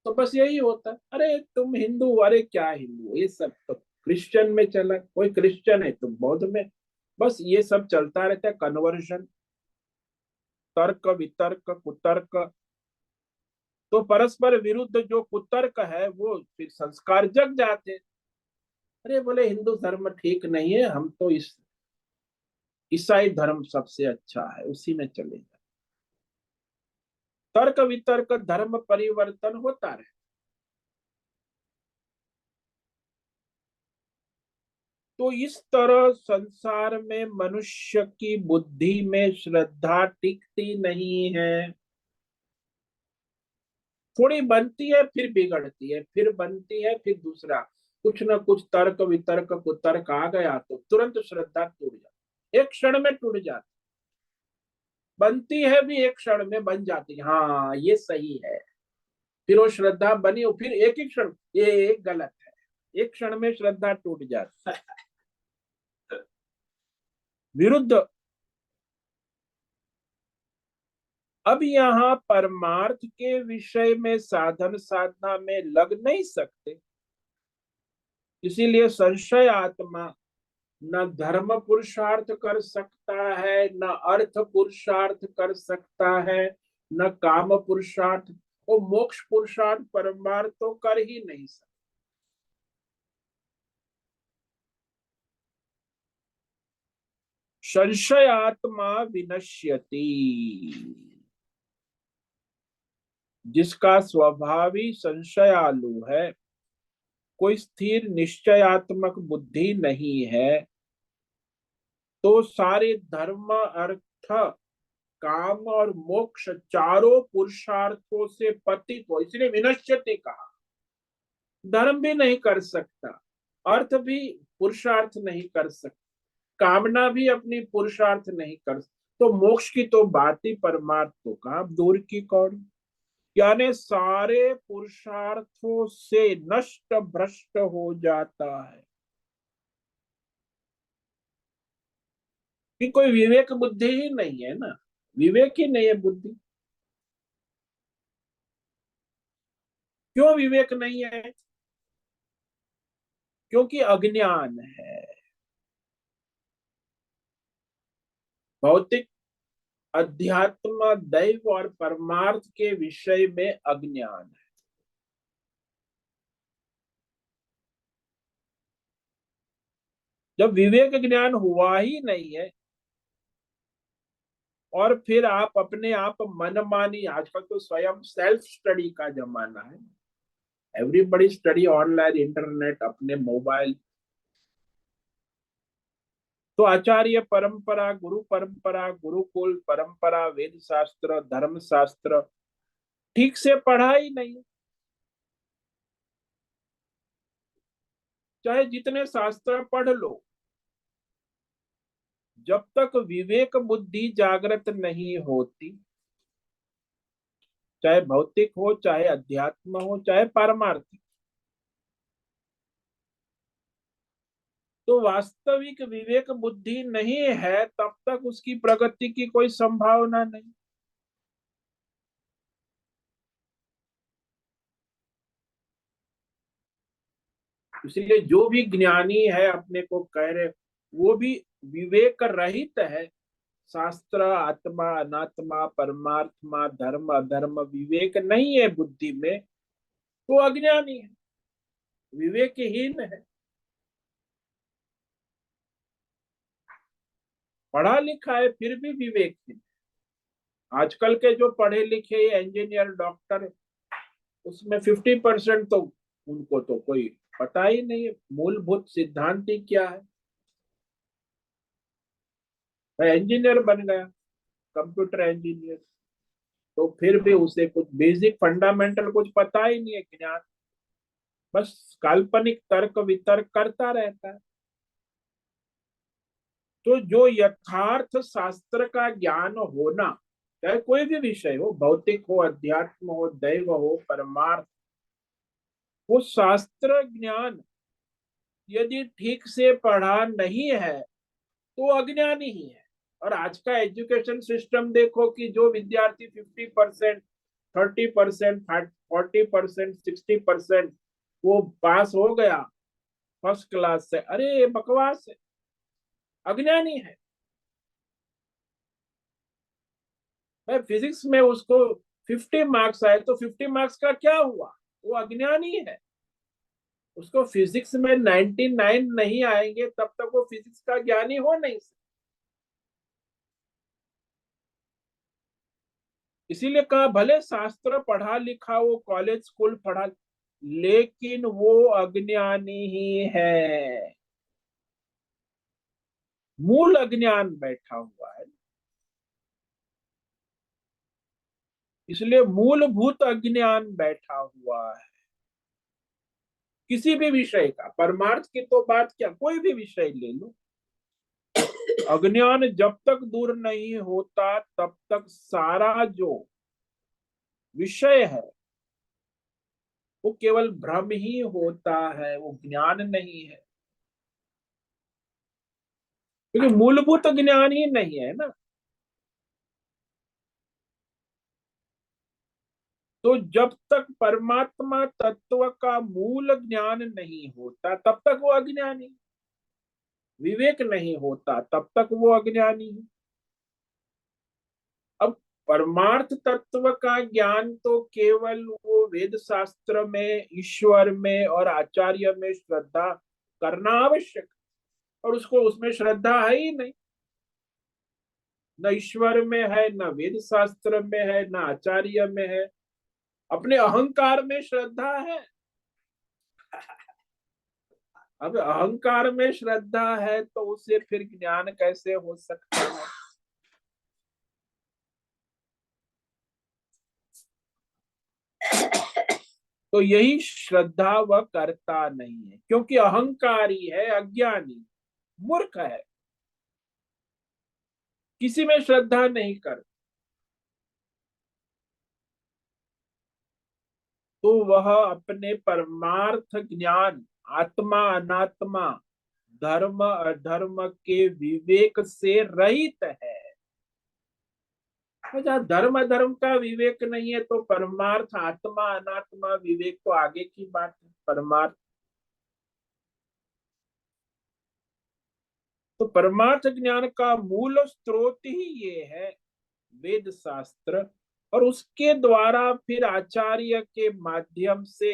तो बस यही होता है, अरे तुम हिंदू, अरे क्या हिंदू, ये सब तो क्रिश्चियन में चला, कोई क्रिश्चियन है तुम बौद्ध में, बस ये सब चलता रहता है, कन्वर्जन, तर्क वितर्क कुतर्क। तो परस्पर विरुद्ध जो कुतर्क है, वो फिर संस्कार जग जाते। अरे बोले हिंदू धर्म ठीक नहीं है, हम तो इस ईसाई धर्म सबसे अच्छा है, उसी में चले जाए। तर्क वितर्क, धर्म परिवर्तन होता रहे। तो इस तरह संसार में मनुष्य की बुद्धि में श्रद्धा टिकती नहीं है। थोड़ी बनती है, फिर बिगड़ती है, फिर बनती है, फिर दूसरा कुछ ना कुछ तर्क वितर्क कुतर्क आ गया, तो तुरंत श्रद्धा टूट जाती, एक क्षण में टूट जाती। बनती है भी एक क्षण में, बन जाती है, हाँ ये सही है, फिर वो श्रद्धा बनी, और फिर एक ही क्षण ये गलत है, एक क्षण में श्रद्धा टूट जाती है। विरुद्ध। अब यहाँ परमार्थ के विषय में साधन साधना में लग नहीं सकते, इसीलिए संशय आत्मा न धर्म पुरुषार्थ कर सकता है, न अर्थ पुरुषार्थ कर सकता है, न काम पुरुषार्थ, वो मोक्ष पुरुषार्थ परमार्थ तो कर ही नहीं सकता। संशय आत्मा विनश्यति, जिसका स्वभावी संशयालु है, कोई स्थिर निश्चयात्मक बुद्धि नहीं है, तो सारे धर्म, अर्थ, काम और मोक्ष चारों पुरुषार्थों से पतित हो, इसलिए विनश्यति कहा। धर्म भी नहीं कर सकता, अर्थ भी पुरुषार्थ नहीं कर सकता, कामना भी अपनी पुरुषार्थ नहीं कर सकता, तो मोक्ष की तो बात ही, परमार्थ तो कहाँ दूर की कौड़ी। यानी सारे पुरुषार्थों से नष्ट भ्रष्ट हो जाता है, कि कोई विवेक बुद्धि ही नहीं है ना, विवेक ही नहीं है बुद्धि। क्यों विवेक नहीं है? क्योंकि अज्ञान है। भौतिक अध्यात्म, दैव और परमार्थ के विषय में अज्ञान है। जब विवेक ज्ञान हुआ ही नहीं है और फिर आप अपने आप मनमानी, आजकल तो स्वयं सेल्फ स्टडी का जमाना है, एवरीबडी स्टडी ऑनलाइन, इंटरनेट, अपने मोबाइल। तो आचार्य परंपरा, गुरु परंपरा, गुरुकुल परंपरा, वेद शास्त्र, धर्म शास्त्र ठीक से पढ़ा ही नहीं। चाहे जितने शास्त्र पढ़ लो, जब तक विवेक बुद्धि जागृत नहीं होती, चाहे भौतिक हो, चाहे अध्यात्म हो, चाहे पारमार्थिक, तो वास्तविक विवेक बुद्धि नहीं है, तब तक उसकी प्रगति की कोई संभावना नहीं। इसलिए जो भी ज्ञानी है अपने को कह रहे, वो भी विवेक रहित है। शास्त्र, आत्मा, अनात्मा, परमात्मा, धर्म, अधर्म विवेक नहीं है बुद्धि में, तो अज्ञानी है, विवेकहीन है। पढ़ा लिखा है फिर भी विवेकहीन। आजकल के जो पढ़े लिखे इंजीनियर, डॉक्टर, उसमें 50% तो उनको तो कोई पता ही नहीं है मूलभूत सिद्धांत ही क्या है। वह इंजीनियर बन गया, कंप्यूटर इंजीनियर, तो फिर भी उसे कुछ बेसिक फंडामेंटल कुछ पता ही नहीं है ज्ञान, बस काल्पनिक तर्क वितर्क करता रहता है। तो जो यथार्थ शास्त्र का ज्ञान होना, चाहे कोई भी विषय हो, भौतिक हो, अध्यात्म हो, दैव हो, परमार्थ, वो शास्त्र ज्ञान यदि ठीक से पढ़ा नहीं है तो अज्ञानी ही है। और आज का एजुकेशन सिस्टम देखो कि जो विद्यार्थी 50%, 30%, 40%, 60% वो पास हो गया फर्स्ट क्लास से, अरे ये बकवास है, अज्ञानी है। मैं फिजिक्स में उसको 50 मार्क्स आए तो 50 मार्क्स का क्या हुआ, वो अज्ञानी है। उसको फिजिक्स में 99 नहीं आएंगे तब तक वो फिजिक्स का ज्ञानी हो नहीं सकता। इसीलिए कहा भले शास्त्र पढ़ा लिखा, वो कॉलेज स्कूल पढ़ा, लेकिन वो अज्ञानी ही है, मूल अज्ञान बैठा हुआ है। इसलिए मूलभूत अज्ञान बैठा हुआ है किसी भी विषय का। परमार्थ की तो बात क्या, कोई भी विषय ले लो, अज्ञान जब तक दूर नहीं होता तब तक सारा जो विषय है वो केवल भ्रम ही होता है, वो ज्ञान नहीं है, क्योंकि मूलभूत ज्ञान ही नहीं है ना। तो जब तक परमात्मा तत्व का मूल ज्ञान नहीं होता तब तक वो अज्ञानी, विवेक नहीं होता तब तक वो अज्ञानी है। अब परमार्थ तत्व का ज्ञान तो केवल वो वेद शास्त्र में, ईश्वर में और आचार्य में श्रद्धा करना आवश्यक, और उसको उसमें श्रद्धा है ही नहीं। न ईश्वर में है, न वेद शास्त्र में है, न आचार्य में है, अपने अहंकार में श्रद्धा है। अब अहंकार में श्रद्धा है तो उसे फिर ज्ञान कैसे हो सकता है। तो यही श्रद्धा वह करता नहीं है, क्योंकि अहंकारी है, अज्ञानी, मूर्ख है, किसी में श्रद्धा नहीं कर। तो वह अपने परमार्थ ज्ञान, आत्मा अनात्मा, धर्म अधर्म के विवेक से रहित है। तो जहाँ धर्म अधर्म का विवेक नहीं है तो परमार्थ, आत्मा अनात्मा विवेक तो आगे की बात है। परमार्थ, तो परमार्थ ज्ञान का मूल स्रोत ही ये है, वेद शास्त्र, और उसके द्वारा फिर आचार्य के माध्यम से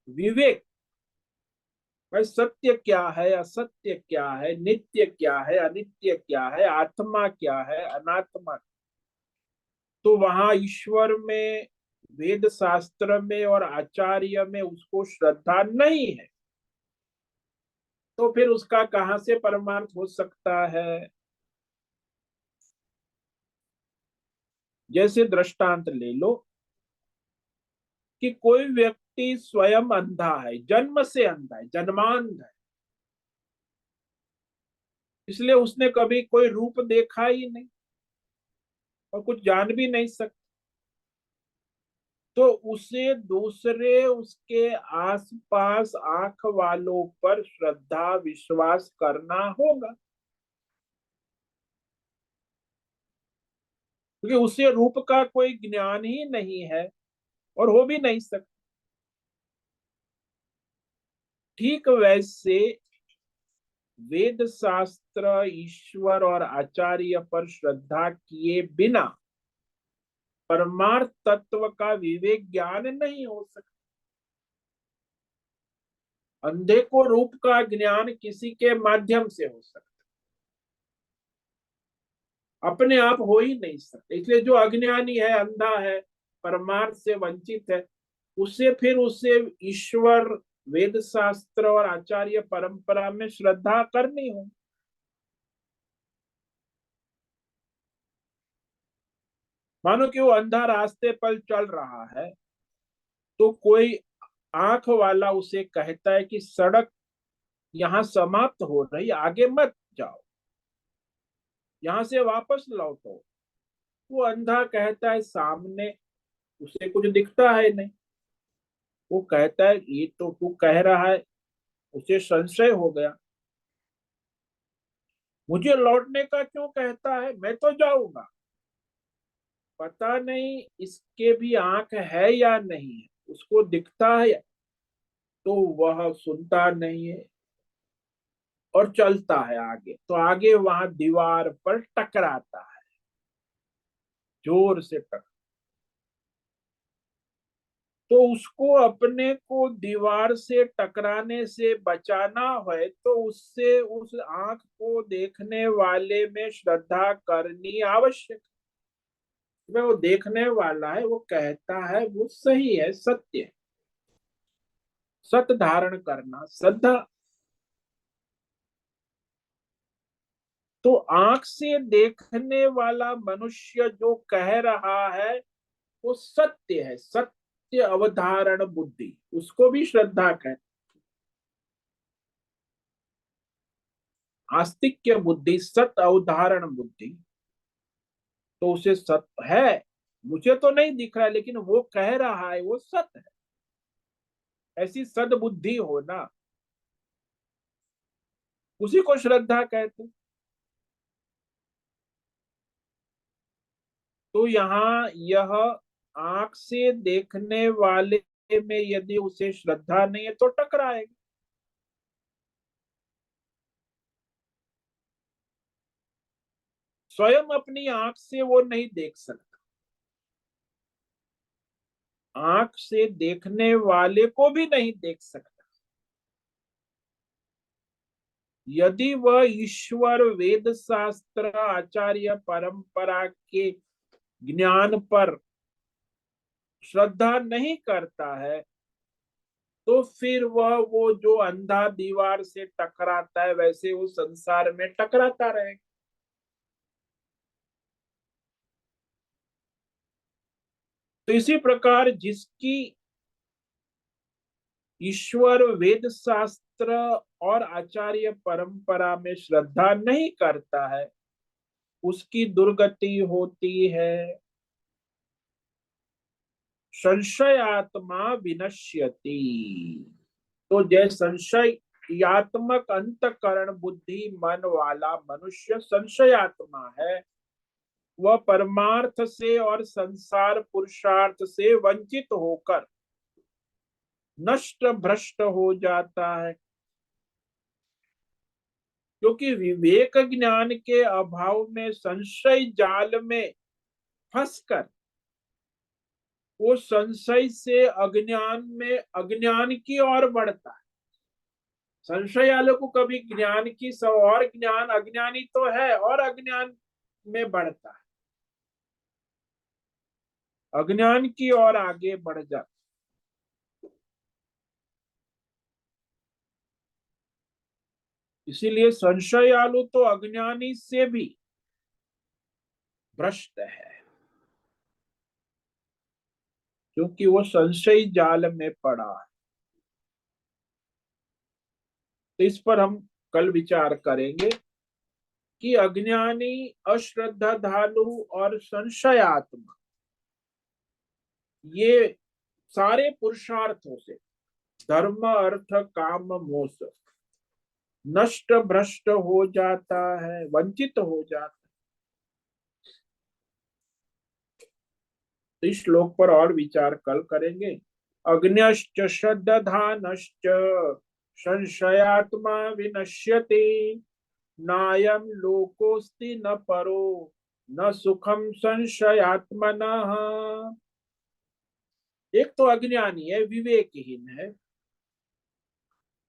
विवेक, भाई सत्य क्या है, असत्य क्या है, नित्य क्या है, अनित्य क्या है, आत्मा क्या है, अनात्मा। तो वहां ईश्वर में, वेद शास्त्र में और आचार्य में उसको श्रद्धा नहीं है, तो फिर उसका कहां से परमार्थ हो सकता है। जैसे दृष्टांत ले लो कि कोई व्यक्ति स्वयं अंधा है, जन्म से अंधा है, जन्मांध है, इसलिए उसने कभी कोई रूप देखा ही नहीं और कुछ जान भी नहीं सकता, तो उसे दूसरे उसके आसपास आंख वालों पर श्रद्धा विश्वास करना होगा, क्योंकि उसे रूप का कोई ज्ञान ही नहीं है और हो भी नहीं सकता। ठीक वैसे वेद शास्त्र, ईश्वर और आचार्य पर श्रद्धा किए बिना परमार्थ तत्व का विवेक ज्ञान नहीं हो सकता। अंधे को रूप का ज्ञान किसी के माध्यम से हो सकता, अपने आप हो ही नहीं सकते। इसलिए जो अज्ञानी है, अंधा है, परमार्थ से वंचित है, उसे फिर उसे ईश्वर, वेद शास्त्र और आचार्य परंपरा में श्रद्धा करनी हो। मानो कि वो अंधा रास्ते पर चल रहा है, तो कोई आंख वाला उसे कहता है कि सड़क यहाँ समाप्त हो रही, आगे मत जाओ, यहाँ से वापस लौटो। वो अंधा कहता है सामने, उसे कुछ दिखता है नहीं, वो कहता है ये तो तू कह रहा है, उसे संशय हो गया, मुझे लौटने का क्यों कहता है, मैं तो जाऊंगा। पता नहीं इसके भी आंख है या नहीं है, उसको दिखता है तो वह सुनता नहीं है और चलता है आगे, तो आगे वहां दीवार पर टकराता है, जोर से टकरा। तो उसको अपने को दीवार से टकराने से बचाना है, तो उससे उस आंख को देखने वाले में श्रद्धा करनी आवश्यक। में वो देखने वाला है, वो कहता है वो सही है, सत्य है, सत धारण करना श्रद्धा। तो आंख से देखने वाला मनुष्य जो कह रहा है वो सत्य है, सत्य अवधारण बुद्धि, उसको भी श्रद्धा कहते। आस्तिक्य बुद्धि, सत अवधारण बुद्धि, तो उसे सत्य है, मुझे तो नहीं दिख रहा है, लेकिन वो कह रहा है वो सत्य है, ऐसी सद्बुद्धि होना, उसी को श्रद्धा कहते। तो यहाँ यह आंख से देखने वाले में यदि उसे श्रद्धा नहीं है तो टकराएगा। स्वयं अपनी आंख से वो नहीं देख सकता, आंख से देखने वाले को भी नहीं देख सकता। यदि वह ईश्वर, वेद शास्त्र, आचार्य परंपरा के ज्ञान पर श्रद्धा नहीं करता है, तो फिर वह वो जो अंधा दीवार से टकराता है, वैसे वो संसार में टकराता रहेगा। तो इसी प्रकार जिसकी ईश्वर, वेद शास्त्र और आचार्य परंपरा में श्रद्धा नहीं करता है, उसकी दुर्गति होती है। संशयात्मा विनश्यति। तो जय संशयात्मक अंतकरण बुद्धि मन वाला मनुष्य संशयात्मा है, वह परमार्थ से और संसार पुरुषार्थ से वंचित होकर नष्ट भ्रष्ट हो जाता है, क्योंकि विवेक ज्ञान के अभाव में संशय जाल में फंसकर वो संशय से अज्ञान की ओर बढ़ता है। संशय वालों को कभी ज्ञान की और ज्ञान, अज्ञानी तो है और अज्ञान में बढ़ता है, अज्ञान की ओर आगे बढ़ जाता। इसीलिए संशय आलू तो अज्ञानी से भी भ्रष्ट है, क्योंकि वो संशय जाल में पड़ा है। तो इस पर हम कल विचार करेंगे कि अज्ञानी, अश्रद्धालु और संशयात्मा, ये सारे पुरुषार्थों से धर्म, अर्थ, काम, मोक्ष नष्ट भ्रष्ट हो जाता है, वंचित हो जाता है। तो इस श्लोक पर और विचार कल करेंगे। अग्न्यश्च श्रद्धानश्च संशयात्मा विनश्यति, नायं लोकोस्ति न परो न सुखम संशयात्मनः। एक तो अज्ञानी है, विवेकहीन है।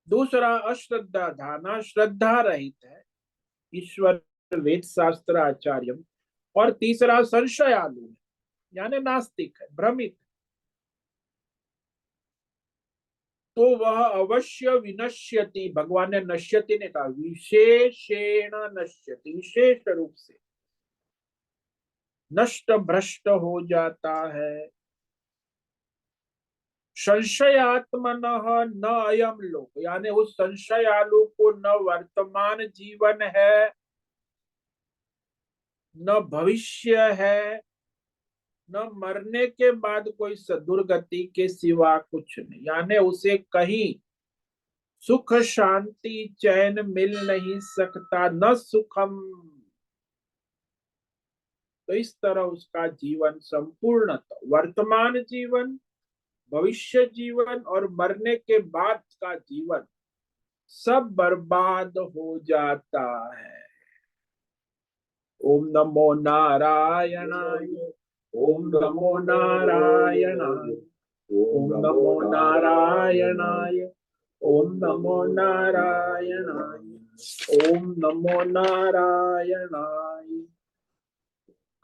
दूसरा अश्रद्धाधाना, श्रद्धा रहित है, ईश्वर वेद शास्त्र आचार्य। और तीसरा संशयालु है, यानी नास्तिक है, भ्रमित। तो वह अवश्य विनश्यति, भगवान ने नश्यति ने कहा, विशेषेण नश्यति, विशेष रूप से नष्ट भ्रष्ट हो जाता है। संशयात्मन न अयम लोक, यानी उस संशयालु को न वर्तमान जीवन है, न भविष्य है, न मरने के बाद कोई सदुर्गति के सिवा कुछ नहीं। यानी उसे कहीं सुख, शांति, चैन मिल नहीं सकता, न सुखम। तो इस तरह उसका जीवन संपूर्ण, वर्तमान जीवन, भविष्य जीवन और मरने के बाद का जीवन सब बर्बाद हो जाता है। ओम नमो नारायणाय, ओम नमो नारायणाय, ओम नमो नारायणाय, ओम नमो नारायणाय, ओम नमो नारायणाय।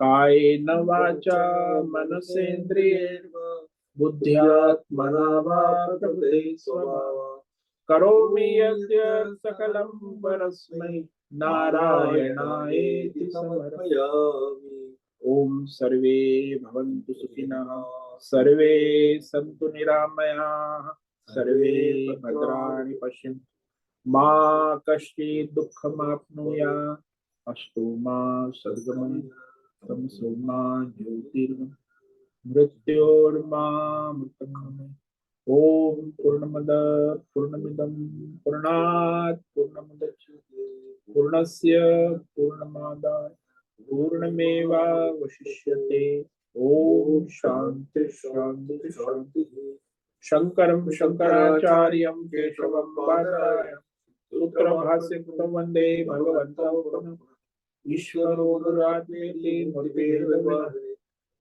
कायेन वाचा मनसेन्द्रियैर्वा बुद्ध्यात्मना वा प्रकृते स्वभावात् करोमि यद्यत् सकलं परस्मै नारायणायेति समर्पयामि। ओम सर्वे भवन्तु सुखिनः, सर्वे सन्तु निरामयाः, सर्वे भद्राणि पश्यन्तु, मा कश्चित् दुःखमाप्नुयात्। अस्तु मा सद्गमः, तमसो मा ज्योतिर्गमः, मृत्योर्मामृतङ्गमः। ओम पूर्णमदः पूर्णमिदं पूर्णात् पूर्णमुदच्यते पूर्णस्य पूर्णमादाय पूर्णमेवावशिष्यते। ओम शांति शांति शांति। शंकरं शंकराचार्यं केशवं वादरायणं सूत्रभाष्यकृतं वन्दे भगवन्तौ पुनः। ईश्वरो गुरुरात्मेति मूर्तिभेदविभागिने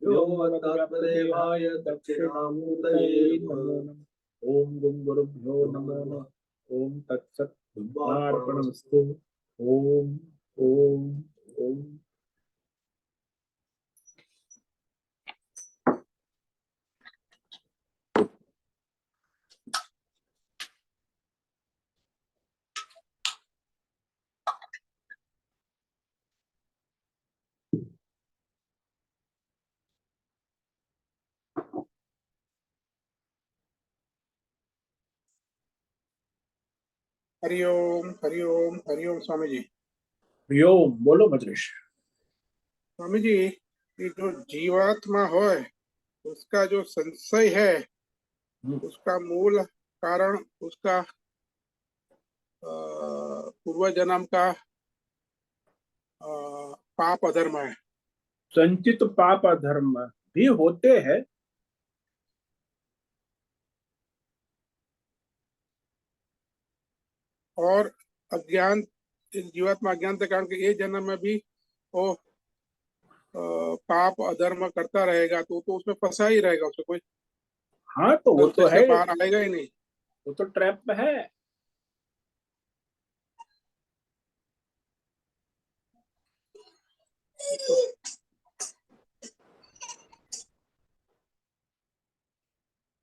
व्योमवद्व्याप्तदेहाय दक्षिणामूर्तये नमो नमः। ओम गुरुभ्यो नमो नमः। ओम तत्सत्। ब्रह्मार्पणमस्तु। ओम ओम ओम। हरिओम हरिओम हरिओम। स्वामी जी, हरिओम। बोलो भद्रेश। स्वामी जी, ये जो जीवात्मा है उसका जो संशय है, उसका मूल कारण उसका पूर्व जन्म का पाप अधर्म है। संचित पाप अधर्म भी होते हैं। और अज्ञान, जीवात्मा अज्ञान के कारण ये जन्म में भी वो पाप अधर्म करता रहेगा तो उसमें फंसा ही रहेगा, उसमें कोई हाँ तो वो तो अंतर से है, बाहर आएगा ही नहीं। वो तो ट्रैप में है।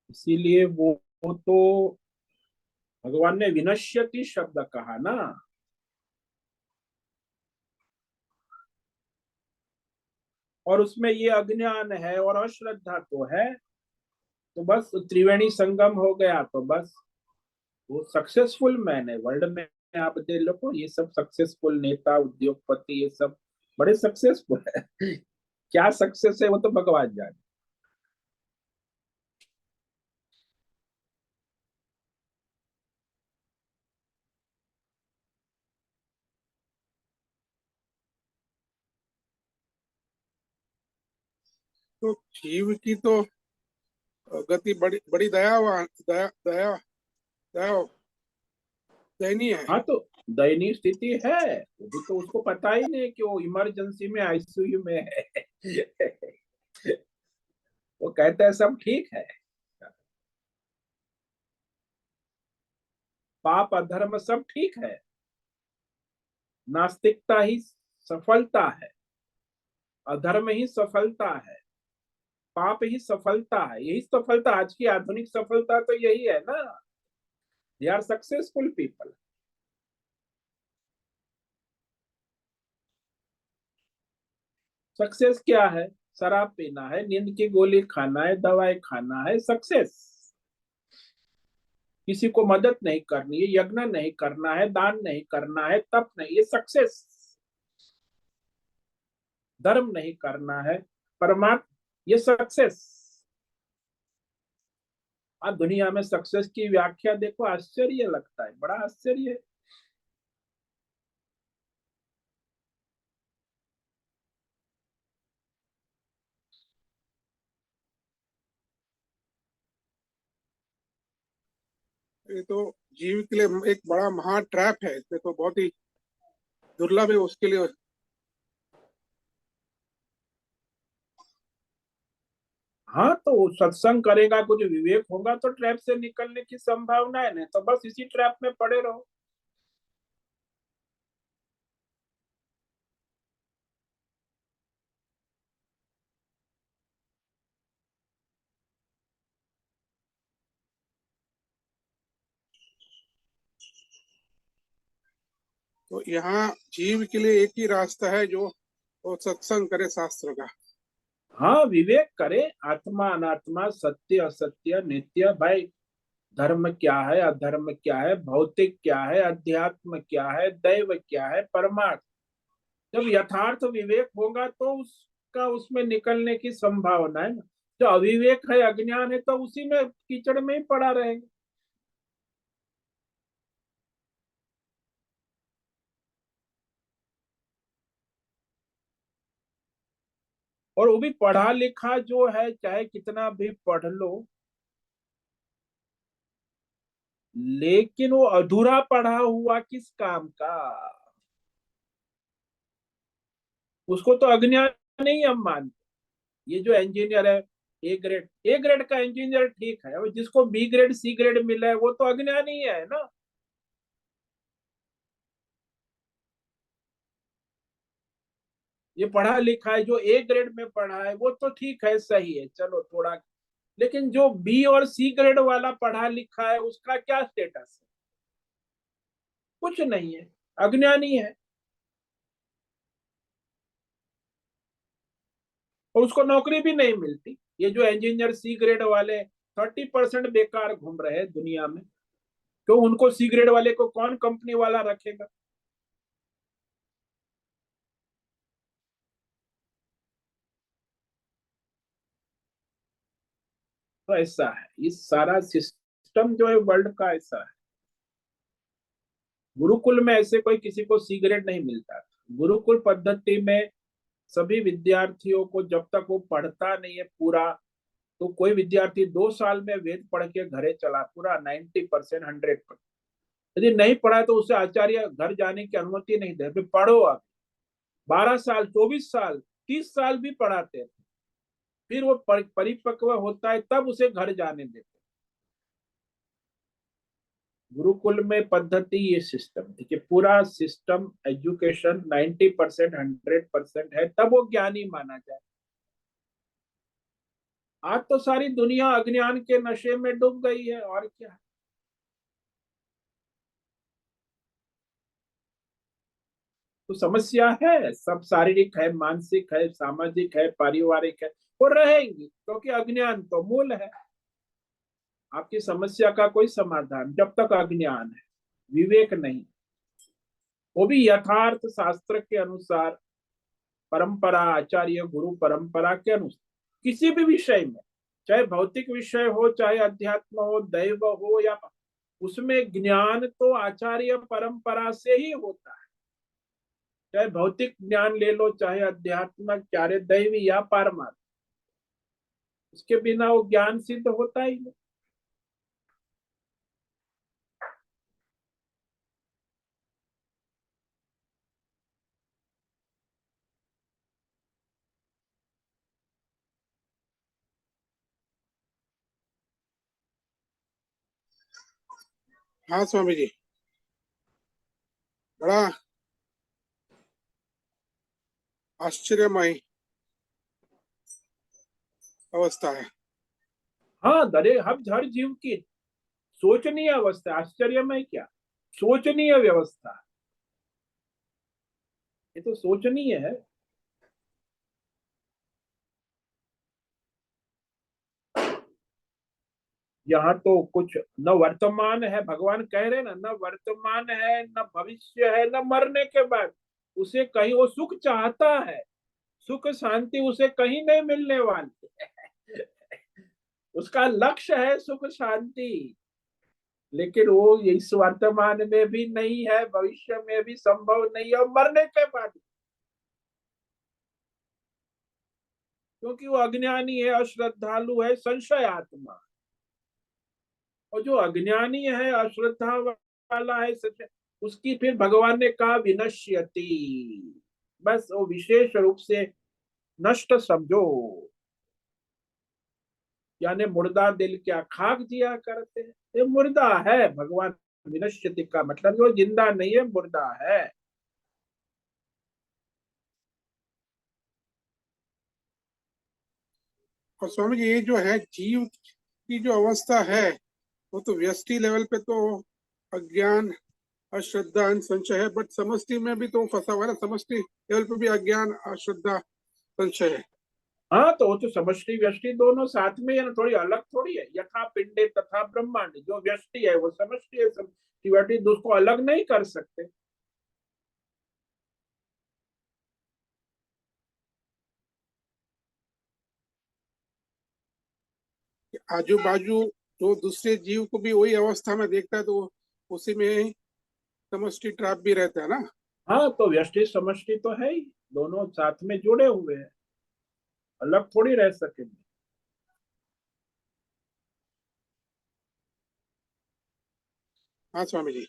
इसीलिए वो तो भगवान ने विनश्यति शब्द कहा ना। और उसमें ये अज्ञान है और अश्रद्धा तो है, तो बस त्रिवेणी संगम हो गया तो बस वो सक्सेसफुल मैन है वर्ल्ड में। आप देख लो ये सब सक्सेसफुल नेता उद्योगपति ये सब बड़े सक्सेसफुल है। क्या सक्सेस है वो तो भगवान जाने। तो जीव की तो गति बड़ी बड़ी दया दया दया दयनीय है। हाँ तो दयनीय स्थिति है, वो भी तो उसको पता ही नहीं कि वो इमरजेंसी में आईसीयू में है। वो कहते हैं सब ठीक है। पाप अधर्म सब ठीक है, नास्तिकता ही सफलता है, अधर्म ही सफलता है, पाप ही सफलता है। यही सफलता, आज की आधुनिक सफलता तो यही है ना। They are successful people. Success क्या है? शराब पीना है, नींद की गोली खाना है, दवाई खाना है, सक्सेस। किसी को मदद नहीं करनी है, यज्ञ नहीं करना है, दान नहीं करना है, तप नहीं, ये सक्सेस। धर्म नहीं करना है, परमात्मा, ये सक्सेस। आज दुनिया में सक्सेस की व्याख्या देखो, आश्चर्य लगता है, बड़ा आश्चर्य है। ये तो जीव के लिए एक बड़ा महा ट्रैप है, इसमें तो बहुत ही दुर्लभ है उसके लिए। हाँ तो सत्संग करेगा, कुछ विवेक होगा तो ट्रैप से निकलने की संभावना है, नहीं तो बस इसी ट्रैप में पड़े रहो। तो यहाँ जीव के लिए एक ही रास्ता है, जो वो सत्संग करे शास्त्र का। हाँ विवेक करे, आत्मा अनात्मा, सत्य असत्य, नित्य भाई, धर्म क्या है, अधर्म क्या है, भौतिक क्या है, अध्यात्म क्या है, दैव क्या है, परमार्थ। जब यथार्थ विवेक होगा तो उसका उसमें निकलने की संभावना है ना। जो अविवेक है, अज्ञान है, तो उसी में कीचड़ में ही पड़ा रहेगा। और वो भी पढ़ा लिखा जो है, चाहे कितना भी पढ़ लो, लेकिन वो अधूरा पढ़ा हुआ किस काम का? उसको तो अज्ञान नहीं हम मानते। ये जो इंजीनियर है, ए ग्रेड का इंजीनियर ठीक है, और जिसको बी ग्रेड सी ग्रेड मिला है वो तो अज्ञान ही है ना। ये पढ़ा लिखा है, जो ए ग्रेड में पढ़ा है वो तो ठीक है, सही है, चलो थोड़ा। लेकिन जो बी और सी ग्रेड वाला पढ़ा लिखा है उसका क्या स्टेटस है? कुछ नहीं है, अज्ञानी है। और उसको नौकरी भी नहीं मिलती। ये जो इंजीनियर सी ग्रेड वाले 30% बेकार घूम रहे हैं दुनिया में, तो उनको सी ग्रेड वाले को कौन कंपनी वाला रखेगा? तो ऐसा है, ये सारा सिस्टम जो है वर्ल्ड का ऐसा है। गुरुकुल में ऐसे कोई किसी को सी ग्रेड नहीं मिलता था। गुरुकुल पद्धति में सभी विद्यार्थियों को, जब तक वो पढ़ता नहीं है पूरा, तो कोई विद्यार्थी 2 साल में वेद पढ़ के घरे चला पूरा 90%, 100%। यदि नहीं पढ़ा तो उसे आचार्य घर जाने की अनुमति नहीं दे, फिर पढ़ो आप 12 साल 24 साल 30 साल भी पढ़ाते थे, फिर वो परिपक्व होता है तब उसे घर जाने देते। गुरुकुल में पद्धति ये सिस्टम, देखिए पूरा सिस्टम एजुकेशन 90% 100% है, तब वो ज्ञानी माना जाए। आज तो सारी दुनिया अज्ञान के नशे में डूब गई है, और क्या। तो समस्या है, सब शारीरिक है, मानसिक है, सामाजिक है, पारिवारिक है, वो रहेंगी क्योंकि अज्ञान तो मूल है। आपकी समस्या का कोई समाधान जब तक अज्ञान है, विवेक नहीं, वो भी यथार्थ शास्त्र के अनुसार, परंपरा, आचार्य गुरु परंपरा के अनुसार, किसी भी विषय में, चाहे भौतिक विषय हो, चाहे अध्यात्म हो, दैव हो, या उसमें ज्ञान तो आचार्य परंपरा से ही होता है। चाहे भौतिक ज्ञान ले लो, चाहे अध्यात्म, चाहे दैवी या पारमार्थ, उसके बिना वो ज्ञान सिद्ध होता ही नहीं। हाँ स्वामी जी, बड़ा आश्चर्यमय अवस्था है। हाँ, दरे हर जीव की सोचनीय अवस्था, आश्चर्य में क्या, सोचनीय व्यवस्था, ये तो सोचनीय है। यहाँ तो कुछ न वर्तमान है, भगवान कह रहे ना, न वर्तमान है, न भविष्य है, न मरने के बाद उसे कहीं वो सुख चाहता है, सुख शांति उसे कहीं नहीं मिलने वाली। उसका लक्ष्य है सुख शांति, लेकिन वो इस वर्तमान में भी नहीं है, भविष्य में भी संभव नहीं है, और मरने के बाद, क्योंकि वो अज्ञानी है, अश्रद्धालु है, संशय आत्मा। और जो अज्ञानी है, अश्रद्धा वाला है, उसकी फिर भगवान ने कहा विनश्यति, बस वो विशेष रूप से नष्ट समझो, यानी मुर्दा दिल क्या खाक जिया करते हैं, ये मुर्दा है। भगवान विनश्यति का मतलब वो जिंदा नहीं है, मुर्दा है। और स्वामी जी, ये जो है जीव की जो अवस्था है, वो तो व्यष्टि लेवल पे तो अज्ञान, अश्रद्धा, संशय है, बट समष्टि में भी तो फंसा हुआ है ना। समष्टि लेवल पे भी अज्ञान, अश्रद्धा, संशय है। हाँ, तो वो तो समष्टि व्यष्टि दोनों साथ में है ना, थोड़ी अलग थोड़ी है। यथा पिंडे तथा ब्रह्मांड, जो व्यष्टि है वो समष्टि है, समष्टि व्यष्टि उसको अलग नहीं कर सकते। आजू बाजू जो दूसरे जीव को भी वही अवस्था में देखता है, तो उसी में समष्टि ट्रैप भी रहता है ना। हाँ, तो व्यष्टि समष्टि तो है ही, दोनों साथ में जुड़े हुए हैं, अलग थोड़ी रह सकेंगे। हाँ स्वामी जी,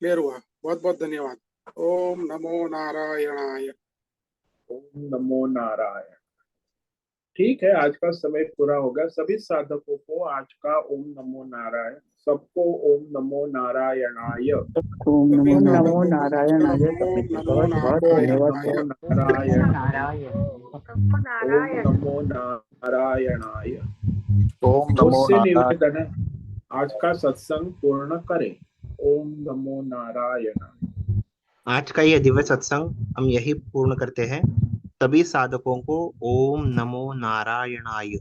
क्लियर हुआ। बहुत बहुत धन्यवाद। ओम नमो नारायणाय। ओम नमो नारायण। ठीक है, आज का समय पूरा हो गया। सभी साधकों को आज का ओम नमो नारायण, सबको ओम नमो नारायणाय। ओम सभी नमो नमो साधकों को नारायणाय। ओम नमो बहुत बहुत ओम धन्यवाद नारायणाय। नमो नमो नारायण, नारायण। ओम नमो नारायणाय। ओम नमो मुझसे नारायण। निवेदन है, आज का सत्संग पूर्ण करें। ओम नमो नारायण। आज का यह दिव्य सत्संग हम यही पूर्ण करते हैं। सभी साधकों को ओम नमो नारायणाय।